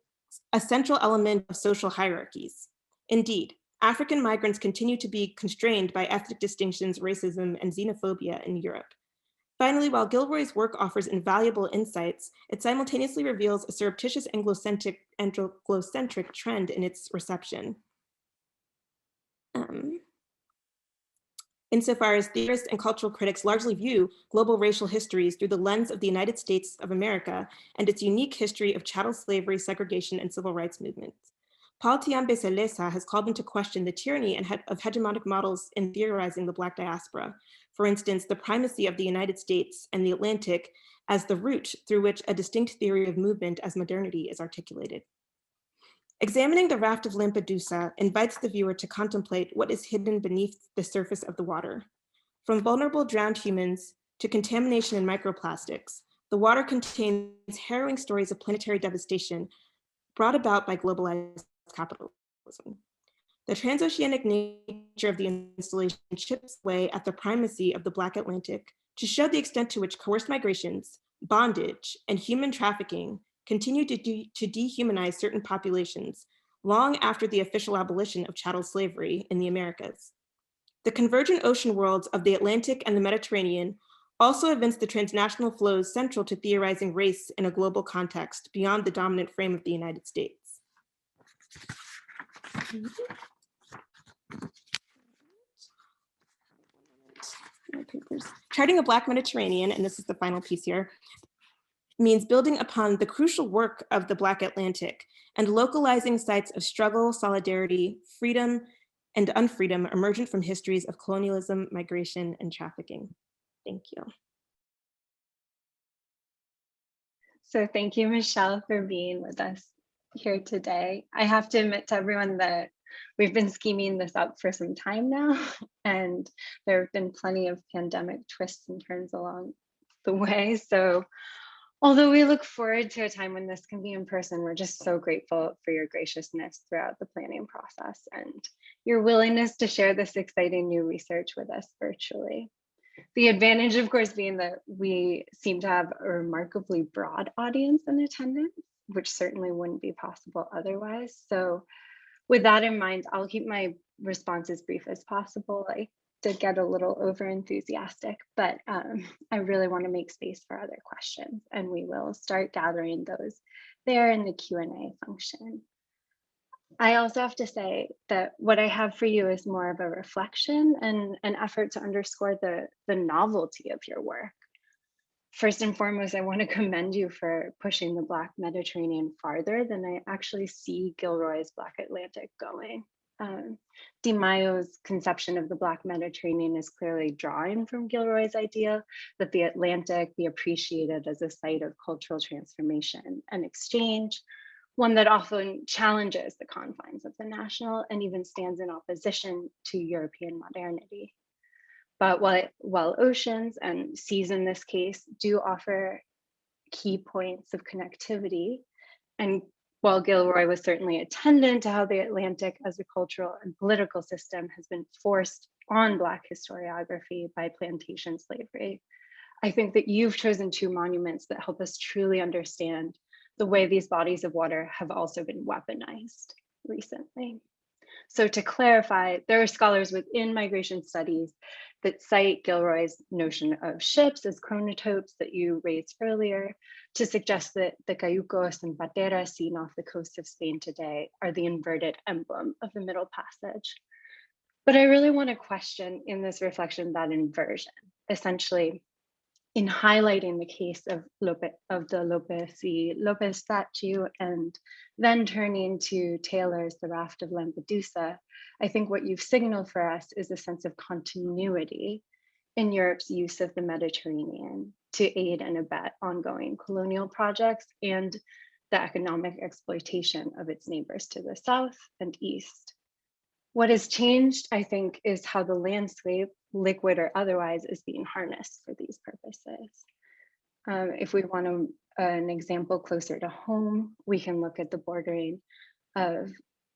a central element of social hierarchies. Indeed, African migrants continue to be constrained by ethnic distinctions, racism, and xenophobia in Europe. Finally, while Gilroy's work offers invaluable insights, it simultaneously reveals a surreptitious Anglocentric trend in its reception. Insofar as theorists and cultural critics largely view global racial histories through the lens of the United States of America and its unique history of chattel slavery, segregation, and civil rights movements. Paul Tiambe-Selesa has called into question the tyranny of hegemonic models in theorizing the Black diaspora. For instance, the primacy of the United States and the Atlantic as the route through which a distinct theory of movement as modernity is articulated. Examining the Raft of Lampedusa invites the viewer to contemplate what is hidden beneath the surface of the water. From vulnerable drowned humans to contamination and microplastics, the water contains harrowing stories of planetary devastation brought about by globalized capitalism. The transoceanic nature of the installation chips away at the primacy of the Black Atlantic to show the extent to which coerced migrations, bondage, and human trafficking continue to dehumanize certain populations long after the official abolition of chattel slavery in the Americas. The convergent ocean worlds of the Atlantic and the Mediterranean also evince the transnational flows central to theorizing race in a global context beyond the dominant frame of the United States. Charting a Black Mediterranean, and this is the final piece here, means building upon the crucial work of the Black Atlantic and localizing sites of struggle, solidarity, freedom, and unfreedom emergent from histories of colonialism, migration, and trafficking. Thank you. So thank you, Michelle, for being with us here today. I have to admit to everyone that we've been scheming this up for some time now, and there have been plenty of pandemic twists and turns along the way. So although we look forward to a time when this can be in person, we're just so grateful for your graciousness throughout the planning process and your willingness to share this exciting new research with us virtually. The advantage, of course, being that we seem to have a remarkably broad audience in attendance, which certainly wouldn't be possible otherwise. So with that in mind, I'll keep my response as brief as possible. I did get a little over enthusiastic, but I really want to make space for other questions, and we will start gathering those there in the Q&A function. I also have to say that what I have for you is more of a reflection and an effort to underscore the novelty of your work. First and foremost, I want to commend you for pushing the Black Mediterranean farther than I actually see Gilroy's Black Atlantic going. Diallo's conception of the Black Mediterranean is clearly drawing from Gilroy's idea that the Atlantic be appreciated as a site of cultural transformation and exchange, one that often challenges the confines of the national and even stands in opposition to European modernity. But while oceans and seas in this case do offer key points of connectivity, and while Gilroy was certainly attendant to how the Atlantic as a cultural and political system has been forced on Black historiography by plantation slavery, I think that you've chosen two monuments that help us truly understand the way these bodies of water have also been weaponized recently. So to clarify, there are scholars within migration studies that cite Gilroy's notion of ships as chronotopes that you raised earlier to suggest that the cayucos and pateras seen off the coast of Spain today are the inverted emblem of the Middle Passage. But I really want to question in this reflection that inversion, essentially in highlighting the case of the López y López statue and then turning to Taylor's The Raft of Lampedusa, I think what you've signaled for us is a sense of continuity in Europe's use of the Mediterranean to aid and abet ongoing colonial projects and the economic exploitation of its neighbors to the south and east. What has changed, I think, is how the landscape, liquid or otherwise, is being harnessed for these purposes. If we want an example closer to home, we can look at the bordering of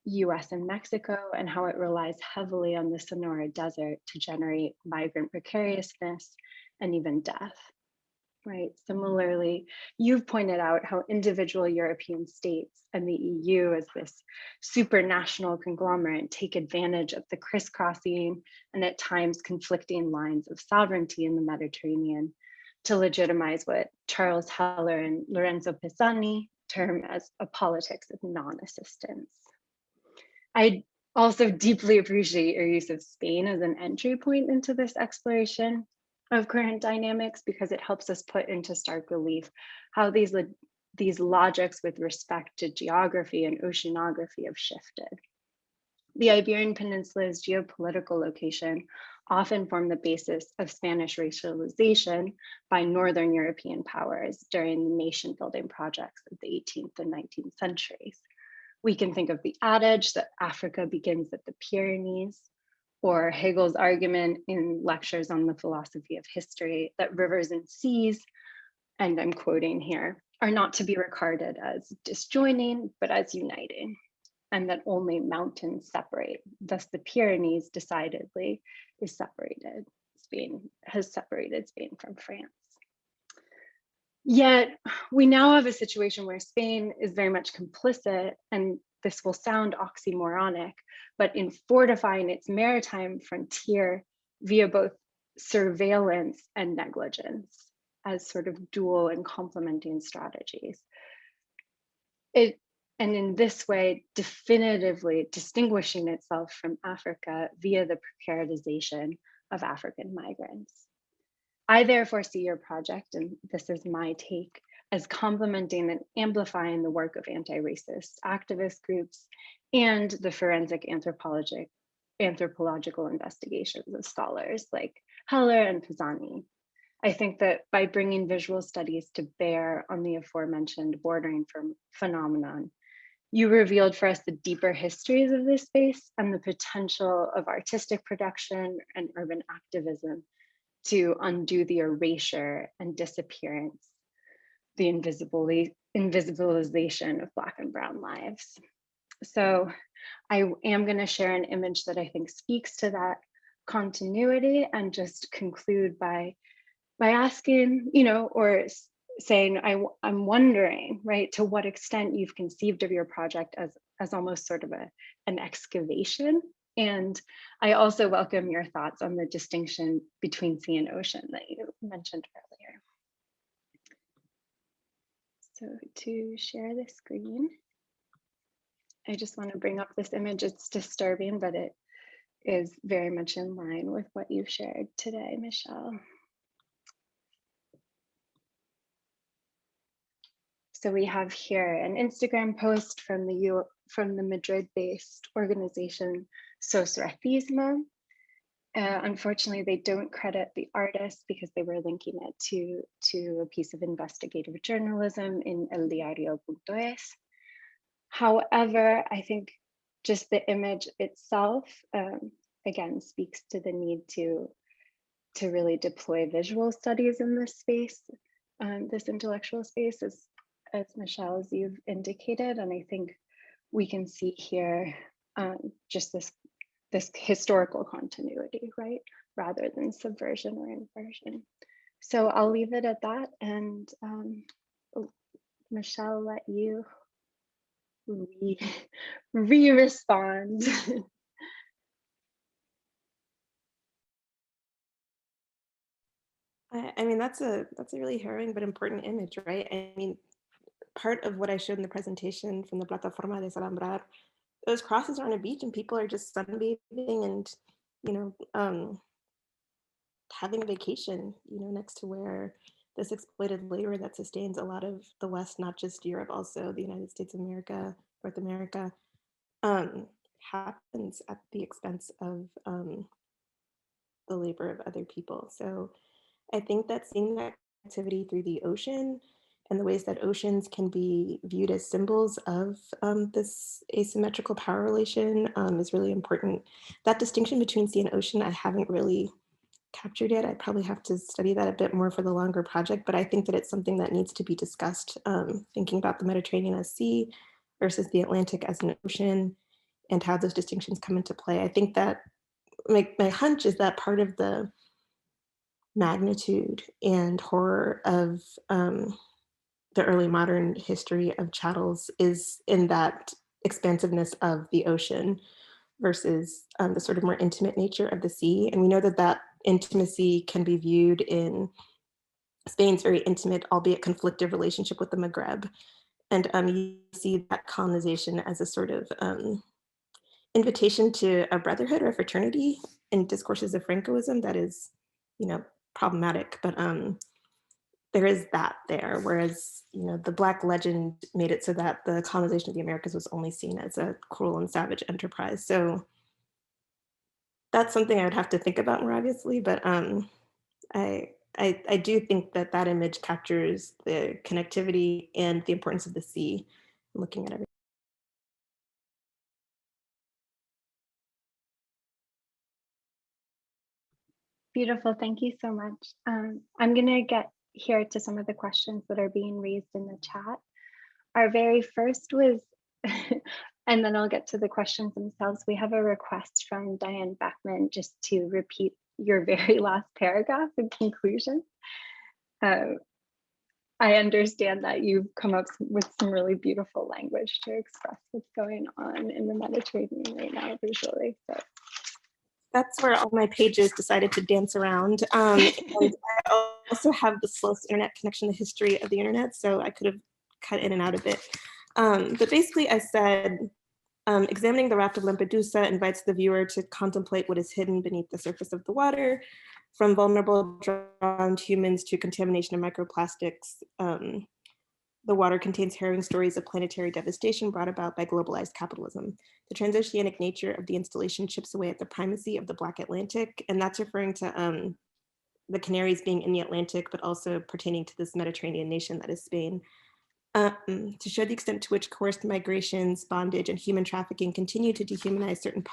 US and Mexico and how it relies heavily on the Sonora Desert to generate migrant precariousness and even death. Right. Similarly, you've pointed out how individual European states and the EU as this supranational conglomerate take advantage of the crisscrossing and at times conflicting lines of sovereignty in the Mediterranean to legitimize what Charles Heller and Lorenzo Pisani term as a politics of non-assistance. I also deeply appreciate your use of Spain as an entry point into this exploration of current dynamics, because it helps us put into stark relief how these logics with respect to geography and oceanography have shifted. The Iberian Peninsula's geopolitical location often formed the basis of Spanish racialization by Northern European powers during the nation building projects of the 18th and 19th centuries. We can think of the adage that Africa begins at the Pyrenees, or Hegel's argument in lectures on the philosophy of history that rivers and seas, and I'm quoting here, are not to be regarded as disjoining, but as uniting, and that only mountains separate. Thus the Pyrenees decidedly is separated. Spain has separated Spain from France. Yet we now have a situation where Spain is very much complicit, and this will sound oxymoronic, but in fortifying its maritime frontier via both surveillance and negligence as sort of dual and complementing strategies. And in this way, definitively distinguishing itself from Africa via the precaritization of African migrants. I therefore see your project, and this is my take, as complementing and amplifying the work of anti-racist activist groups and the forensic anthropological investigations of scholars like Heller and Pisani. I think that by bringing visual studies to bear on the aforementioned bordering phenomenon, you revealed for us the deeper histories of this space and the potential of artistic production and urban activism to undo the erasure and disappearance, the invisibilization of Black and Brown lives. So I am going to share an image that I think speaks to that continuity, and just conclude by asking, or saying, I'm wondering, right, to what extent you've conceived of your project as almost sort of an excavation. And I also welcome your thoughts on the distinction between sea and ocean that you mentioned earlier. So to share the screen, I just want to bring up this image. It's disturbing, but it is very much in line with what you've shared today, Michelle. So we have here an Instagram post from from the Madrid-based organization Sosracismo. Unfortunately, they don't credit the artist because they were linking it to a piece of investigative journalism in eldiario.es. However, I think just the image itself, again, speaks to the need to really deploy visual studies in this space, this intellectual space, as Michelle, as you've indicated. And I think we can see here just this historical continuity, right? Rather than subversion or inversion. So I'll leave it at that. And Michelle, let you re-respond. I mean, that's a really harrowing but important image, right? I mean, part of what I showed in the presentation from the Plataforma de Salambrar, those crosses are on a beach and people are just sunbathing and, you know, having a vacation, you know, next to where this exploited labor that sustains a lot of the West, not just Europe, also the United States of America, North America, happens at the expense of the labor of other people. So I think that seeing that activity through the ocean and the ways that oceans can be viewed as symbols of this asymmetrical power relation is really important. That distinction between sea and ocean, I haven't really captured yet. I probably have to study that a bit more for the longer project, but I think that it's something that needs to be discussed, thinking about the Mediterranean as sea versus the Atlantic as an ocean and how those distinctions come into play. I think that my hunch is that part of the magnitude and horror of the early modern history of chattels is in that expansiveness of the ocean versus the sort of more intimate nature of the sea. And we know that that intimacy can be viewed in Spain's very intimate, albeit conflictive relationship with the Maghreb. And you see that colonization as a sort of invitation to a brotherhood or a fraternity in discourses of Francoism that is, you know, problematic, but there is that there, whereas, you know, the Black legend made it so that the colonization of the Americas was only seen as a cruel and savage enterprise. So that's something I would have to think about more, obviously, but I do think that that image captures the connectivity and the importance of the sea, looking at everything. Beautiful, thank you so much. I'm gonna get here to some of the questions that are being raised in the chat. Our very first was, and then I'll get to the questions themselves. We have a request from Diane Beckman just to repeat your very last paragraph in conclusion. I understand that you've come up with some really beautiful language to express what's going on in the Mediterranean right now visually. So. That's where all my pages decided to dance around. And I also have the slowest internet connection in the history of the internet, so I could have cut in and out a bit. But basically I said, examining the Raft of Lampedusa invites the viewer to contemplate what is hidden beneath the surface of the water, from vulnerable drowned humans to contamination of microplastics. The water contains harrowing stories of planetary devastation brought about by globalized capitalism. The transoceanic nature of the installation chips away at the primacy of the Black Atlantic, and that's referring to the Canaries being in the Atlantic, but also pertaining to this Mediterranean nation that is Spain. To show the extent to which coerced migrations, bondage, and human trafficking continue to dehumanize certain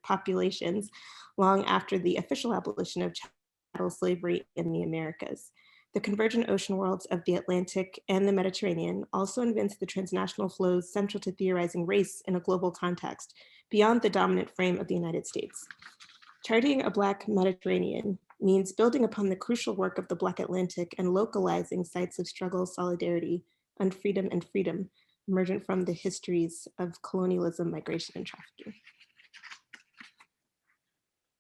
populations long after the official abolition of chattel slavery in the Americas. The convergent ocean worlds of the Atlantic and the Mediterranean also invents the transnational flows central to theorizing race in a global context beyond the dominant frame of the United States. Charting a Black Mediterranean means building upon the crucial work of the Black Atlantic and localizing sites of struggle, solidarity, unfreedom, and freedom emergent from the histories of colonialism, migration, and trafficking.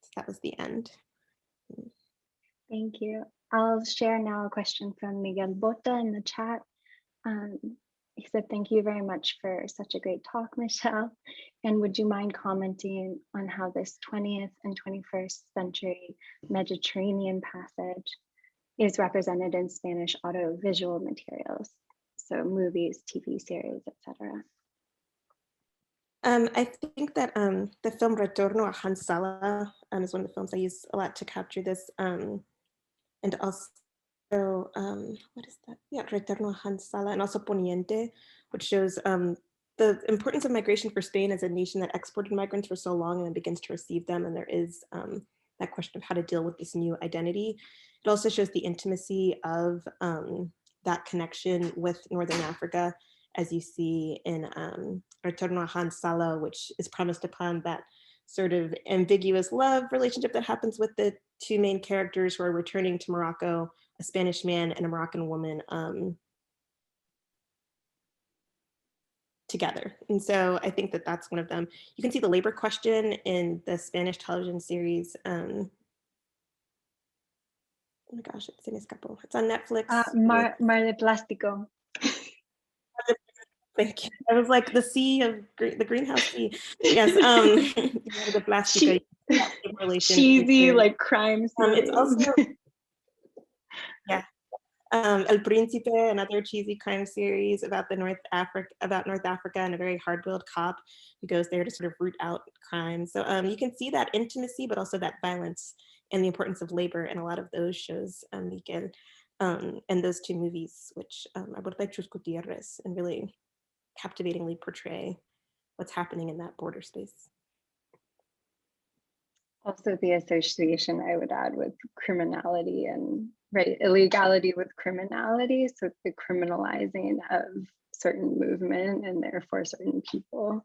So that was the end. Thank you. I'll share now a question from Miguel Bota in the chat. He said, thank you very much for such a great talk, Michelle. And would you mind commenting on how this 20th and 21st century Mediterranean passage is represented in Spanish audiovisual materials? So movies, TV series, etc. I think that the film Retorno a Hansala is one of the films I use a lot to capture this. And also, what is that? Yeah, Retorno a Hansala, and also Poniente, which shows the importance of migration for Spain as a nation that exported migrants for so long and then begins to receive them. And there is that question of how to deal with this new identity. It also shows the intimacy of that connection with Northern Africa, as you see in Retorno a Hansala, which is premised upon that sort of ambiguous love relationship that happens with the two main characters who are returning to Morocco, a Spanish man and a Moroccan woman, together. And so I think that that's one of them. You can see the labor question in the Spanish television series. Oh my gosh, it's on Netflix. Mar de Plástico. Thank you. I was like the sea of the greenhouse sea. Yes, the Plástico. Cheesy like crime series. It's also yeah. El Príncipe, another cheesy crime series about North Africa and a very hard-boiled cop who goes there to sort of root out crime. So you can see that intimacy, but also that violence and the importance of labor in a lot of those shows, Miguel, and those two movies, which I would like to Gutierrez and really captivatingly portray what's happening in that border space. Also the association I would add with criminality and illegality with criminality. So the criminalizing of certain movement and therefore certain people.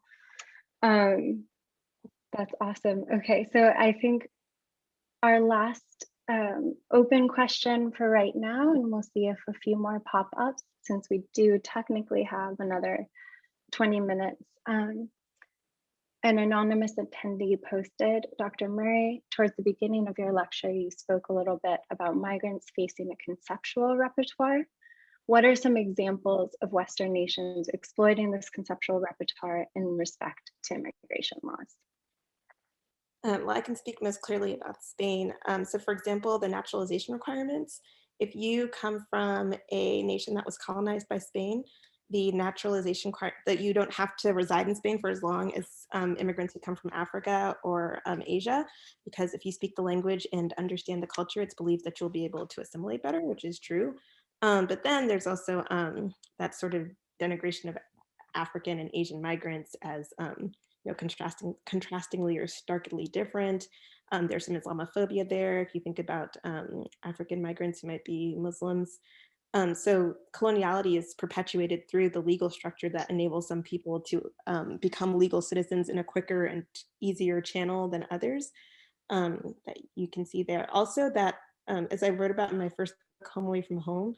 That's awesome. Okay, so I think our last open question for right now, and we'll see if a few more pop up since we do technically have another 20 minutes. An anonymous attendee posted, Dr. Murray, towards the beginning of your lecture, you spoke a little bit about migrants facing a conceptual repertoire. What are some examples of Western nations exploiting this conceptual repertoire in respect to immigration laws? Well, I can speak most clearly about Spain. So for example, the naturalization requirements, if you come from a nation that was colonized by Spain, the naturalization that you don't have to reside in Spain for as long as immigrants who come from Africa or Asia, because if you speak the language and understand the culture, it's believed that you'll be able to assimilate better, which is true. But then there's also that sort of denigration of African and Asian migrants as contrastingly or starkly different. There's some Islamophobia there. If you think about African migrants who might be Muslims. So coloniality is perpetuated through the legal structure that enables some people to become legal citizens in a quicker and easier channel than others, that you can see there. Also that, as I wrote about in my first book, Home Away from Home,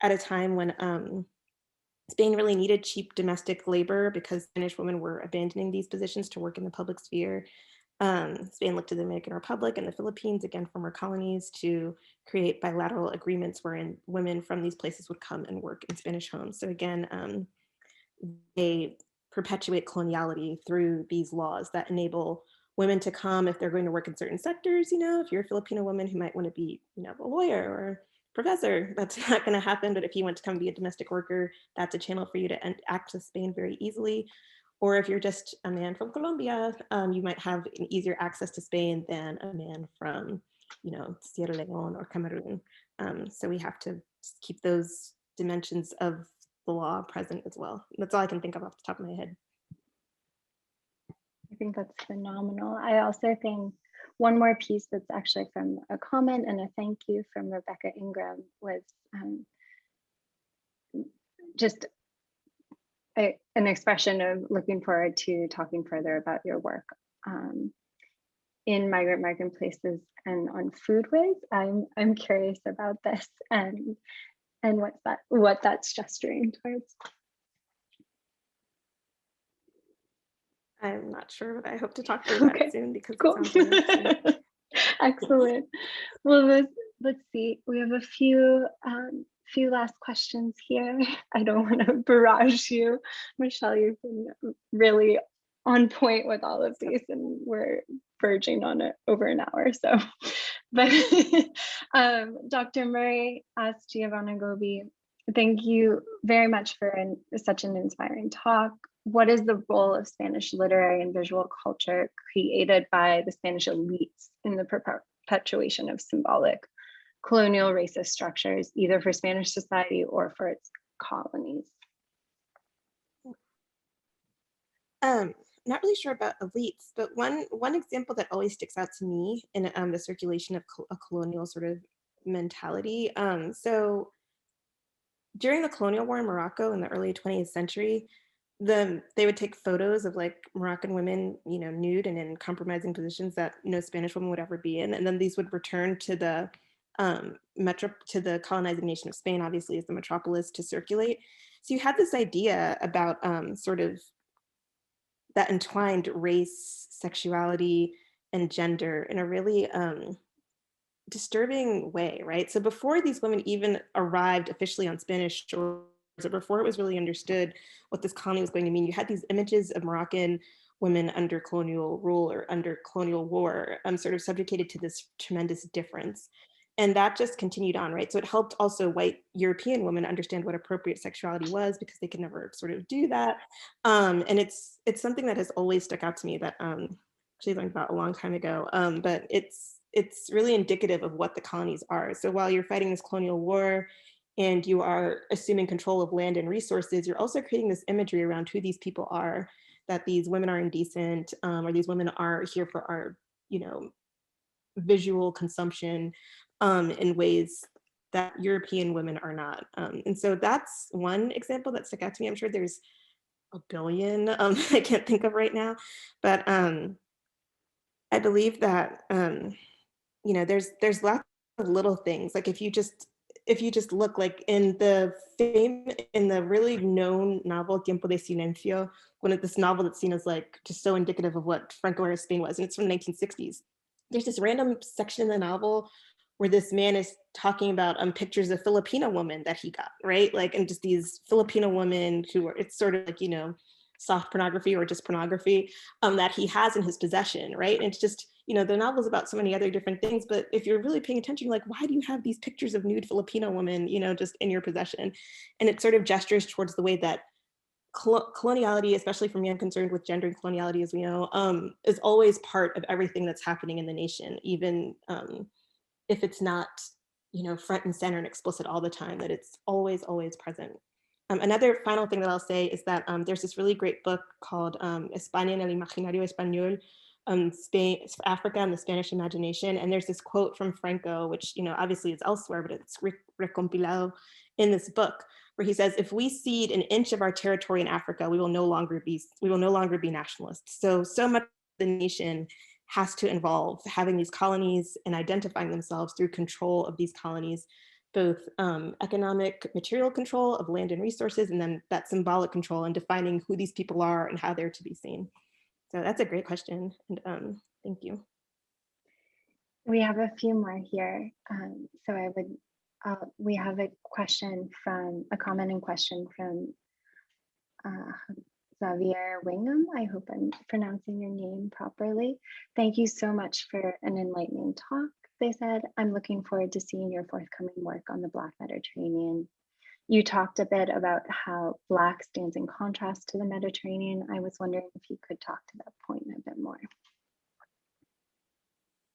at a time when Spain really needed cheap domestic labor because Spanish women were abandoning these positions to work in the public sphere. Spain looked to the Dominican Republic and the Philippines, again, former colonies, to create bilateral agreements wherein women from these places would come and work in Spanish homes. So again, they perpetuate coloniality through these laws that enable women to come if they're going to work in certain sectors. If you're a Filipino woman who might want to be, a lawyer or professor, that's not going to happen. But if you want to come be a domestic worker, that's a channel for you to access Spain very easily. Or if you're just a man from Colombia, you might have an easier access to Spain than a man from, Sierra Leone or Cameroon. So we have to keep those dimensions of the law present as well. That's all I can think of off the top of my head. I think that's phenomenal. I also think one more piece that's actually from a comment and a thank you from Rebecca Ingram was just an expression of looking forward to talking further about your work in migrant places and on foodways. I'm curious about this and what that's gesturing towards. I'm not sure, but I hope to talk to you about it soon because cool. It sounds Excellent. Well, let's see. We have a few last questions here. I don't want to barrage you. Michelle, you've been really on point with all of these and we're verging on it over an hour. So, but Dr. Murray, asked Giovanna Gobi, thank you very much for such an inspiring talk. what is the role of Spanish literary and visual culture created by the Spanish elites in the perpetuation of symbolic colonial racist structures, either for Spanish society or for its colonies? Not really sure about elites, but one example that always sticks out to me in the circulation of a colonial sort of mentality. So during the colonial war in Morocco in the early 20th century, they would take photos of like Moroccan women, nude and in compromising positions that no Spanish woman would ever be in, and then these would return to the to the colonizing nation of Spain, obviously as the metropolis, to circulate. So you had this idea about sort of that entwined race, sexuality, and gender in a really disturbing way, right? So before these women even arrived officially on Spanish shores, or before it was really understood what this colony was going to mean, you had these images of Moroccan women under colonial rule or under colonial war, sort of subjugated to this tremendous difference. And that just continued on, right? So it helped also white European women understand what appropriate sexuality was, because they could never sort of do that. And it's something that has always stuck out to me that actually learned about a long time ago, but it's really indicative of what the colonies are. So while you're fighting this colonial war and you are assuming control of land and resources, you're also creating this imagery around who these people are, that these women are indecent, or these women are here for our, visual consumption in ways that European women are not. And so that's one example that stuck out to me. I'm sure there's a billion I can't think of right now, but I believe that there's lots of little things. Like if you just look, like in the really known novel Tiempo de Silencio, one of this novel that's seen as like just so indicative of what Franco-era Spain was, and it's from the 1960s. There's this random section in the novel where this man is talking about pictures of Filipino women that he got, right? Like, and just these Filipino women who are, it's sort of like, soft pornography or just pornography that he has in his possession, right? And it's just, the novel's about so many other different things, but if you're really paying attention, you're like, why do you have these pictures of nude Filipino women, just in your possession? And it sort of gestures towards the way that coloniality, especially for me, I'm concerned with gender and coloniality, as we know, is always part of everything that's happening in the nation, even if it's not, front and center and explicit all the time, that it's always, always present. Another final thing that I'll say is that there's this really great book called España en el Imaginario Español, Spain, Africa and the Spanish Imagination. And there's this quote from Franco, which, obviously is elsewhere, but it's recompilado in this book, where he says, if we cede an inch of our territory in Africa, we will no longer be nationalists. So much of the nation has to involve having these colonies and identifying themselves through control of these colonies, both economic material control of land and resources, and then that symbolic control and defining who these people are and how they're to be seen. So that's a great question, and thank you. We have a few more here. We have a comment and question from Xavier Wingham. I hope I'm pronouncing your name properly. Thank you so much for an enlightening talk. They said, I'm looking forward to seeing your forthcoming work on the Black Mediterranean. You talked a bit about how Black stands in contrast to the Mediterranean. I was wondering if you could talk to that point a bit more.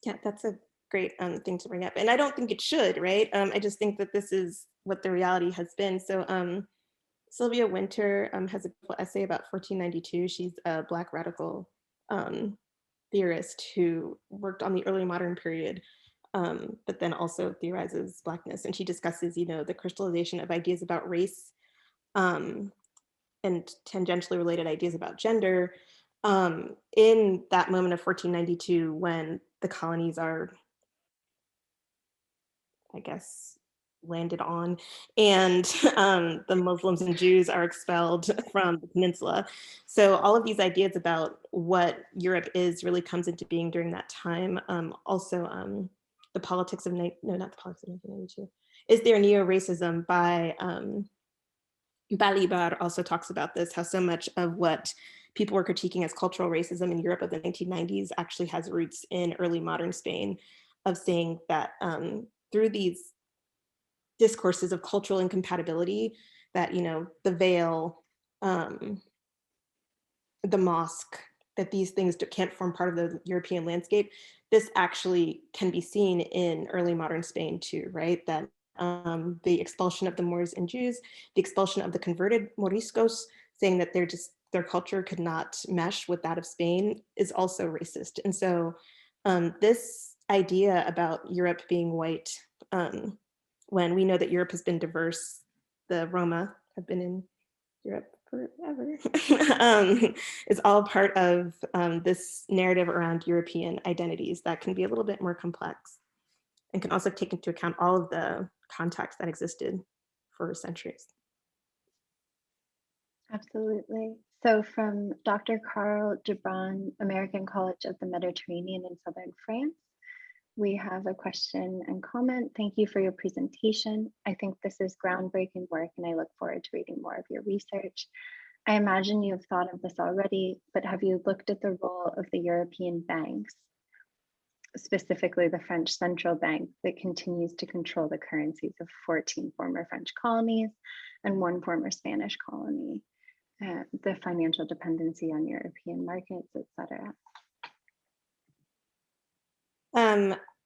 Yeah, that's a great thing to bring up. And I don't think it should, right? I just think that this is what the reality has been. So Sylvia Wynter has a beautiful essay about 1492. She's a Black radical theorist who worked on the early modern period, but then also theorizes Blackness. And she discusses, the crystallization of ideas about race and tangentially related ideas about gender in that moment of 1492, when the colonies are, I guess, landed on, and the Muslims and Jews are expelled from the peninsula. So all of these ideas about what Europe is really comes into being during that time. Also, the politics of, not the politics of 1992. Is There Neo-Racism by Balibar also talks about this, how so much of what people were critiquing as cultural racism in Europe of the 1990s actually has roots in early modern Spain, of saying that through these discourses of cultural incompatibility, that, the veil the mosque, that these things can't form part of the European landscape, this actually can be seen in early modern Spain too, right? That the expulsion of the Moors and Jews, the expulsion of the converted Moriscos, saying that their culture could not mesh with that of Spain, is also racist. And so this idea about Europe being white, when we know that Europe has been diverse, the Roma have been in Europe forever, is all part of this narrative around European identities that can be a little bit more complex and can also take into account all of the context that existed for centuries. Absolutely. So from Dr. Carl Gibran, American College of the Mediterranean in Southern France, we have a question and comment. Thank you for your presentation. I think this is groundbreaking work and I look forward to reading more of your research. I imagine you have thought of this already, but have you looked at the role of the European banks, specifically the French Central Bank, that continues to control the currencies of 14 former French colonies and 1 former Spanish colony, the financial dependency on European markets, etc.?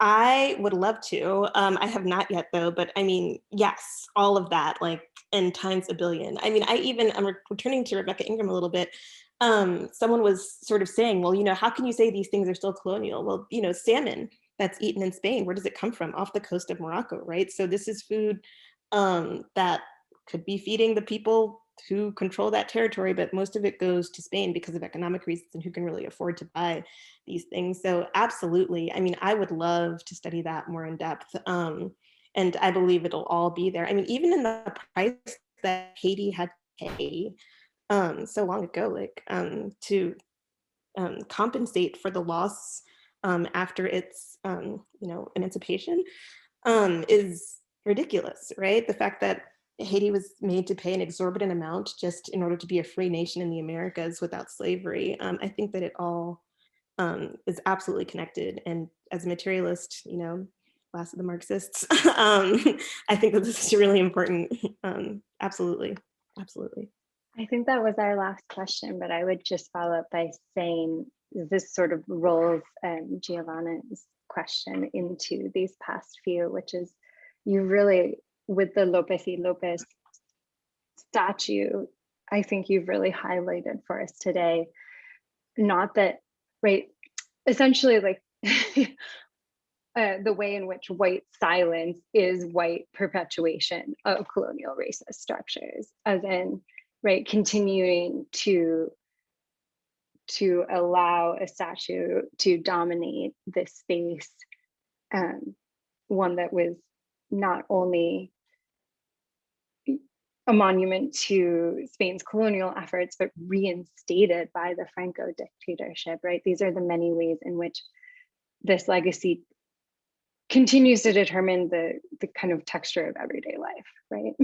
I would love to. I have not yet though, but I mean, yes, all of that, like, and times a billion. I mean, I'm returning to Rebecca Ingram a little bit. Someone was sort of saying, well, how can you say these things are still colonial? Well, salmon that's eaten in Spain, where does it come from? Off the coast of Morocco, right? So this is food that could be feeding the people who control that territory, but most of it goes to Spain because of economic reasons and who can really afford to buy these things. So absolutely, I mean, I would love to study that more in depth. And I believe it'll all be there. I mean, even in the price that Haiti had to pay so long ago, like to compensate for the loss after its, emancipation is ridiculous, right? The fact that Haiti was made to pay an exorbitant amount just in order to be a free nation in the Americas without slavery. I think that it all is absolutely connected. And as a materialist, last of the Marxists, I think that this is really important. Absolutely, absolutely. I think that was our last question, but I would just follow up by saying this sort of rolls Giovanna's question into these past few, which is you really, with the López y López statue, I think you've really highlighted for us today, not that, right, essentially like the way in which white silence is white perpetuation of colonial racist structures, as in, right, continuing to allow a statue to dominate this space, one that was not only a monument to Spain's colonial efforts, but reinstated by the Franco dictatorship, right? These are the many ways in which this legacy continues to determine the kind of texture of everyday life, right?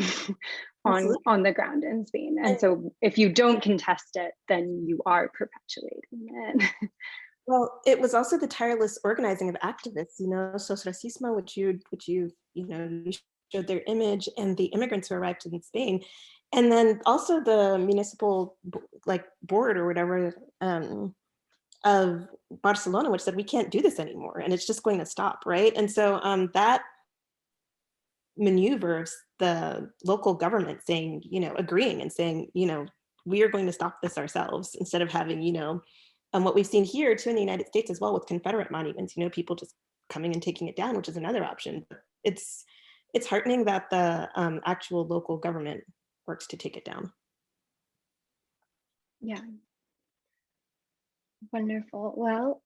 on the ground in Spain. And so if you don't contest it, then you are perpetuating it. Well, it was also the tireless organizing of activists, Sos Racismo, which you showed their image, and the immigrants who arrived in Spain. And then also the municipal board or whatever of Barcelona, which said we can't do this anymore and it's just going to stop, right? And so that maneuvers the local government saying, agreeing and saying, we are going to stop this ourselves, instead of having, what we've seen here too in the United States as well with Confederate monuments, people just coming and taking it down, which is another option. It's heartening that the actual local government works to take it down. Yeah. Wonderful. Well,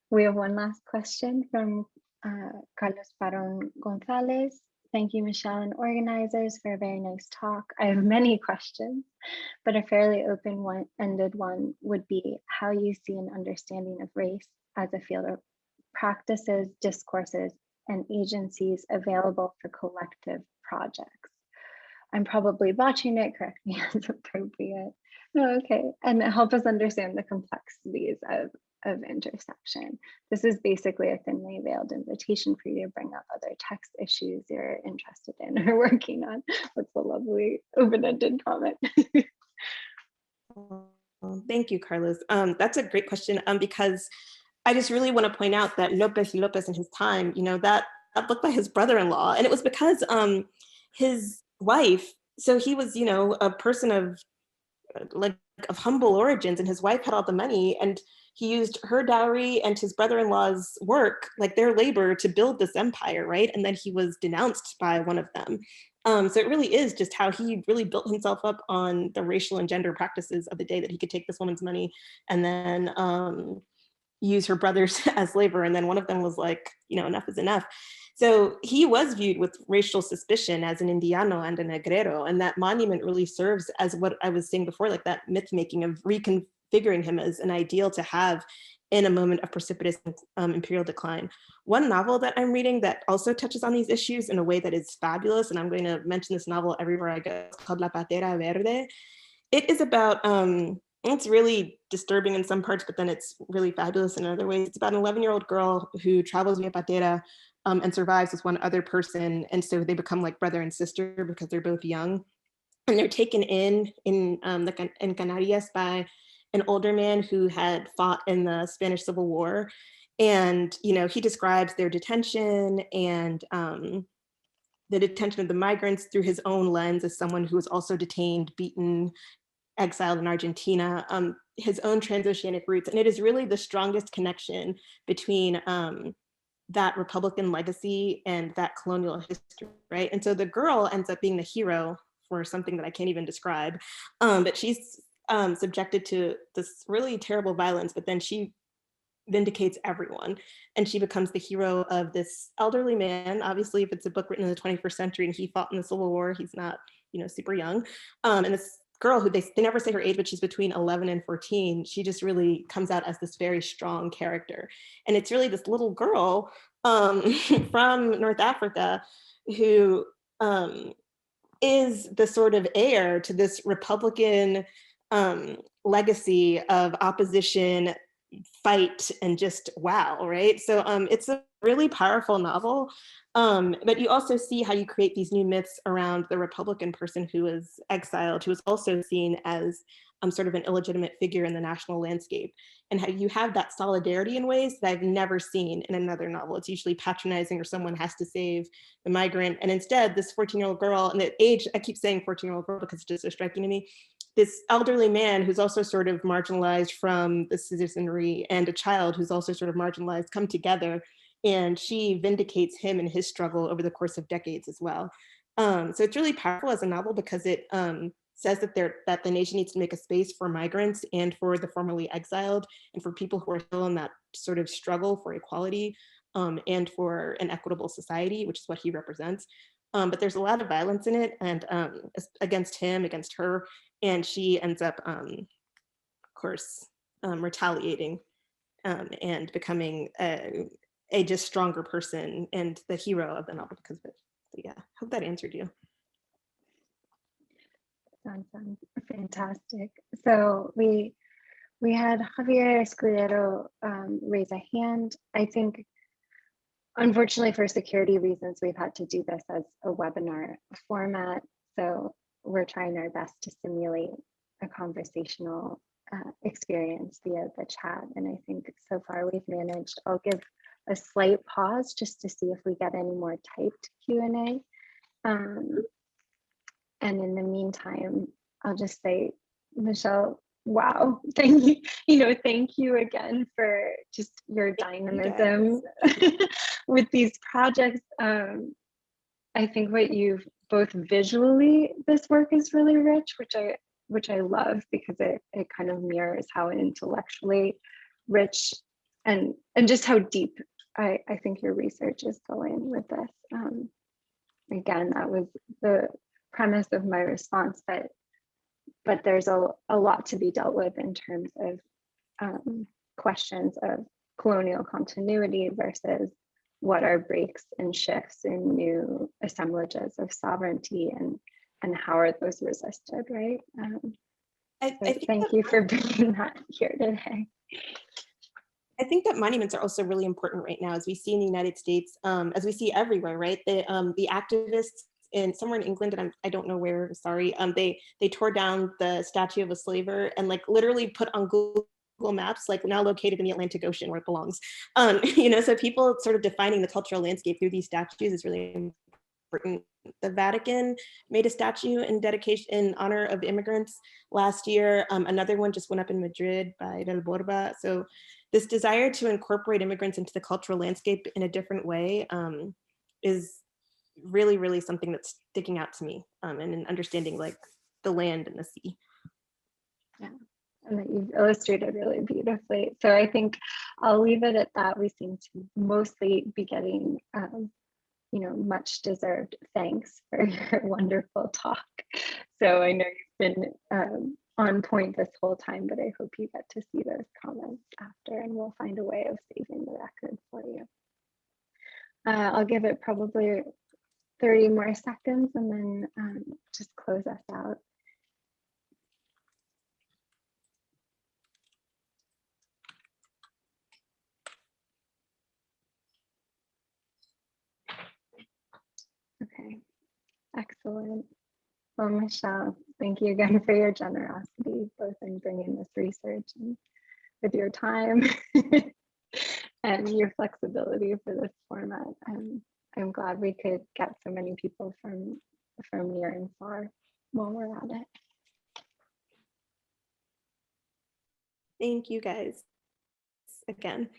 we have one last question from Carlos Barón González. Thank you, Michelle and organizers, for a very nice talk. I have many questions, but a fairly open-ended one would be how you see an understanding of race as a field of practices, discourses, and agencies available for collective projects. I'm probably botching it, correct me as appropriate. Okay, and help us understand the complexities of intersection. This is basically a thinly veiled invitation for you to bring up other text issues you're interested in or working on. That's a lovely open-ended comment. Thank you, Carlos. That's a great question because I just really want to point out that López y López in his time, that book by his brother-in-law, and it was because his wife, so he was, a person of humble origins, and his wife had all the money, and he used her dowry and his brother-in-law's work, like their labor, to build this empire, right? And then he was denounced by one of them. So it really is just how he really built himself up on the racial and gender practices of the day, that he could take this woman's money and then use her brothers as labor. And then one of them was like, enough is enough. So he was viewed with racial suspicion as an Indiano and a Negrero. And that monument really serves as what I was saying before, like that myth making of reconfiguring him as an ideal to have in a moment of precipitous imperial decline. One novel that I'm reading that also touches on these issues in a way that is fabulous, and I'm going to mention this novel everywhere I go, it's called La Patera Verde. It is about, it's really disturbing in some parts, but then it's really fabulous in other ways. It's about an 11-year-old girl who travels via Patera and survives with one other person. And so they become like brother and sister because they're both young. And they're taken in Canarias by an older man who had fought in the Spanish Civil War. And, he describes their detention and the detention of the migrants through his own lens as someone who was also detained, beaten, exiled in Argentina, his own transoceanic roots. And it is really the strongest connection between that Republican legacy and that colonial history, right? And so the girl ends up being the hero for something that I can't even describe, but she's subjected to this really terrible violence, but then she vindicates everyone, and she becomes the hero of this elderly man. Obviously, if it's a book written in the 21st century and he fought in the Civil War, he's not, super young. And this girl who they never say her age, but she's between 11 and 14, she just really comes out as this very strong character. And it's really this little girl from North Africa who is the sort of heir to this Republican legacy of opposition, fight, and just wow, right? So it's a really powerful novel, but you also see how you create these new myths around the Republican person who was exiled, who was also seen as sort of an illegitimate figure in the national landscape, and how you have that solidarity in ways that I've never seen in another novel. It's usually patronizing or someone has to save the migrant, and instead this 14-year-old girl, and the age, I keep saying 14-year-old girl because it's just so striking to me, this elderly man who's also sort of marginalized from the citizenry and a child who's also sort of marginalized come together, and she vindicates him in his struggle over the course of decades as well. So it's really powerful as a novel because it says that the nation needs to make a space for migrants and for the formerly exiled and for people who are still in that sort of struggle for equality and for an equitable society, which is what he represents. But there's a lot of violence in it, and against him, against her, and she ends up, of course, retaliating and becoming a just stronger person and the hero of the novel because of it. So yeah, hope that answered you. Sounds fantastic. So we had Javier Escudero raise a hand. I think, unfortunately, for security reasons, we've had to do this as a webinar format. So we're trying our best to simulate a conversational experience via the chat. And I think so far we've managed. I'll give a slight pause just to see if we get any more typed Q&A. And in the meantime, I'll just say, Michelle, wow, thank you. Thank you again for just your dynamism with these projects. I think what you've both visually, this work is really rich, which I love because it kind of mirrors how intellectually rich and just how deep I think your research is going with this. Again, that was the premise of my response, but there's a lot to be dealt with in terms of questions of colonial continuity versus what are breaks and shifts in new assemblages of sovereignty and how are those resisted, right? I think Thank you for bringing that here today. I think that monuments are also really important right now, as we see in the United States, as we see everywhere, right? The activists somewhere in England, and I don't know where, sorry, they tore down the statue of a slaver and like literally put on Google Maps, like now located in the Atlantic Ocean where it belongs. You know, so people sort of defining the cultural landscape through these statues is really important. The Vatican made a statue in dedication in honor of immigrants last year. Another one just went up in Madrid by Del Borba. So this desire to incorporate immigrants into the cultural landscape in a different way is really, really something that's sticking out to me, and in understanding like the land and the sea. Yeah, and that you've illustrated really beautifully. So I think I'll leave it at that. We seem to mostly be getting, you know, much deserved thanks for your wonderful talk. So I know you've been on point this whole time, but I hope you get to see those comments after, and we'll find a way of saving the record for you. I'll give it probably 30 more seconds and then just close us out. Okay, excellent. Well, Michelle, thank you again for your generosity, both in bringing this research and with your time and your flexibility for this format. I'm glad we could get so many people from near and far while we're at it. Thank you guys again.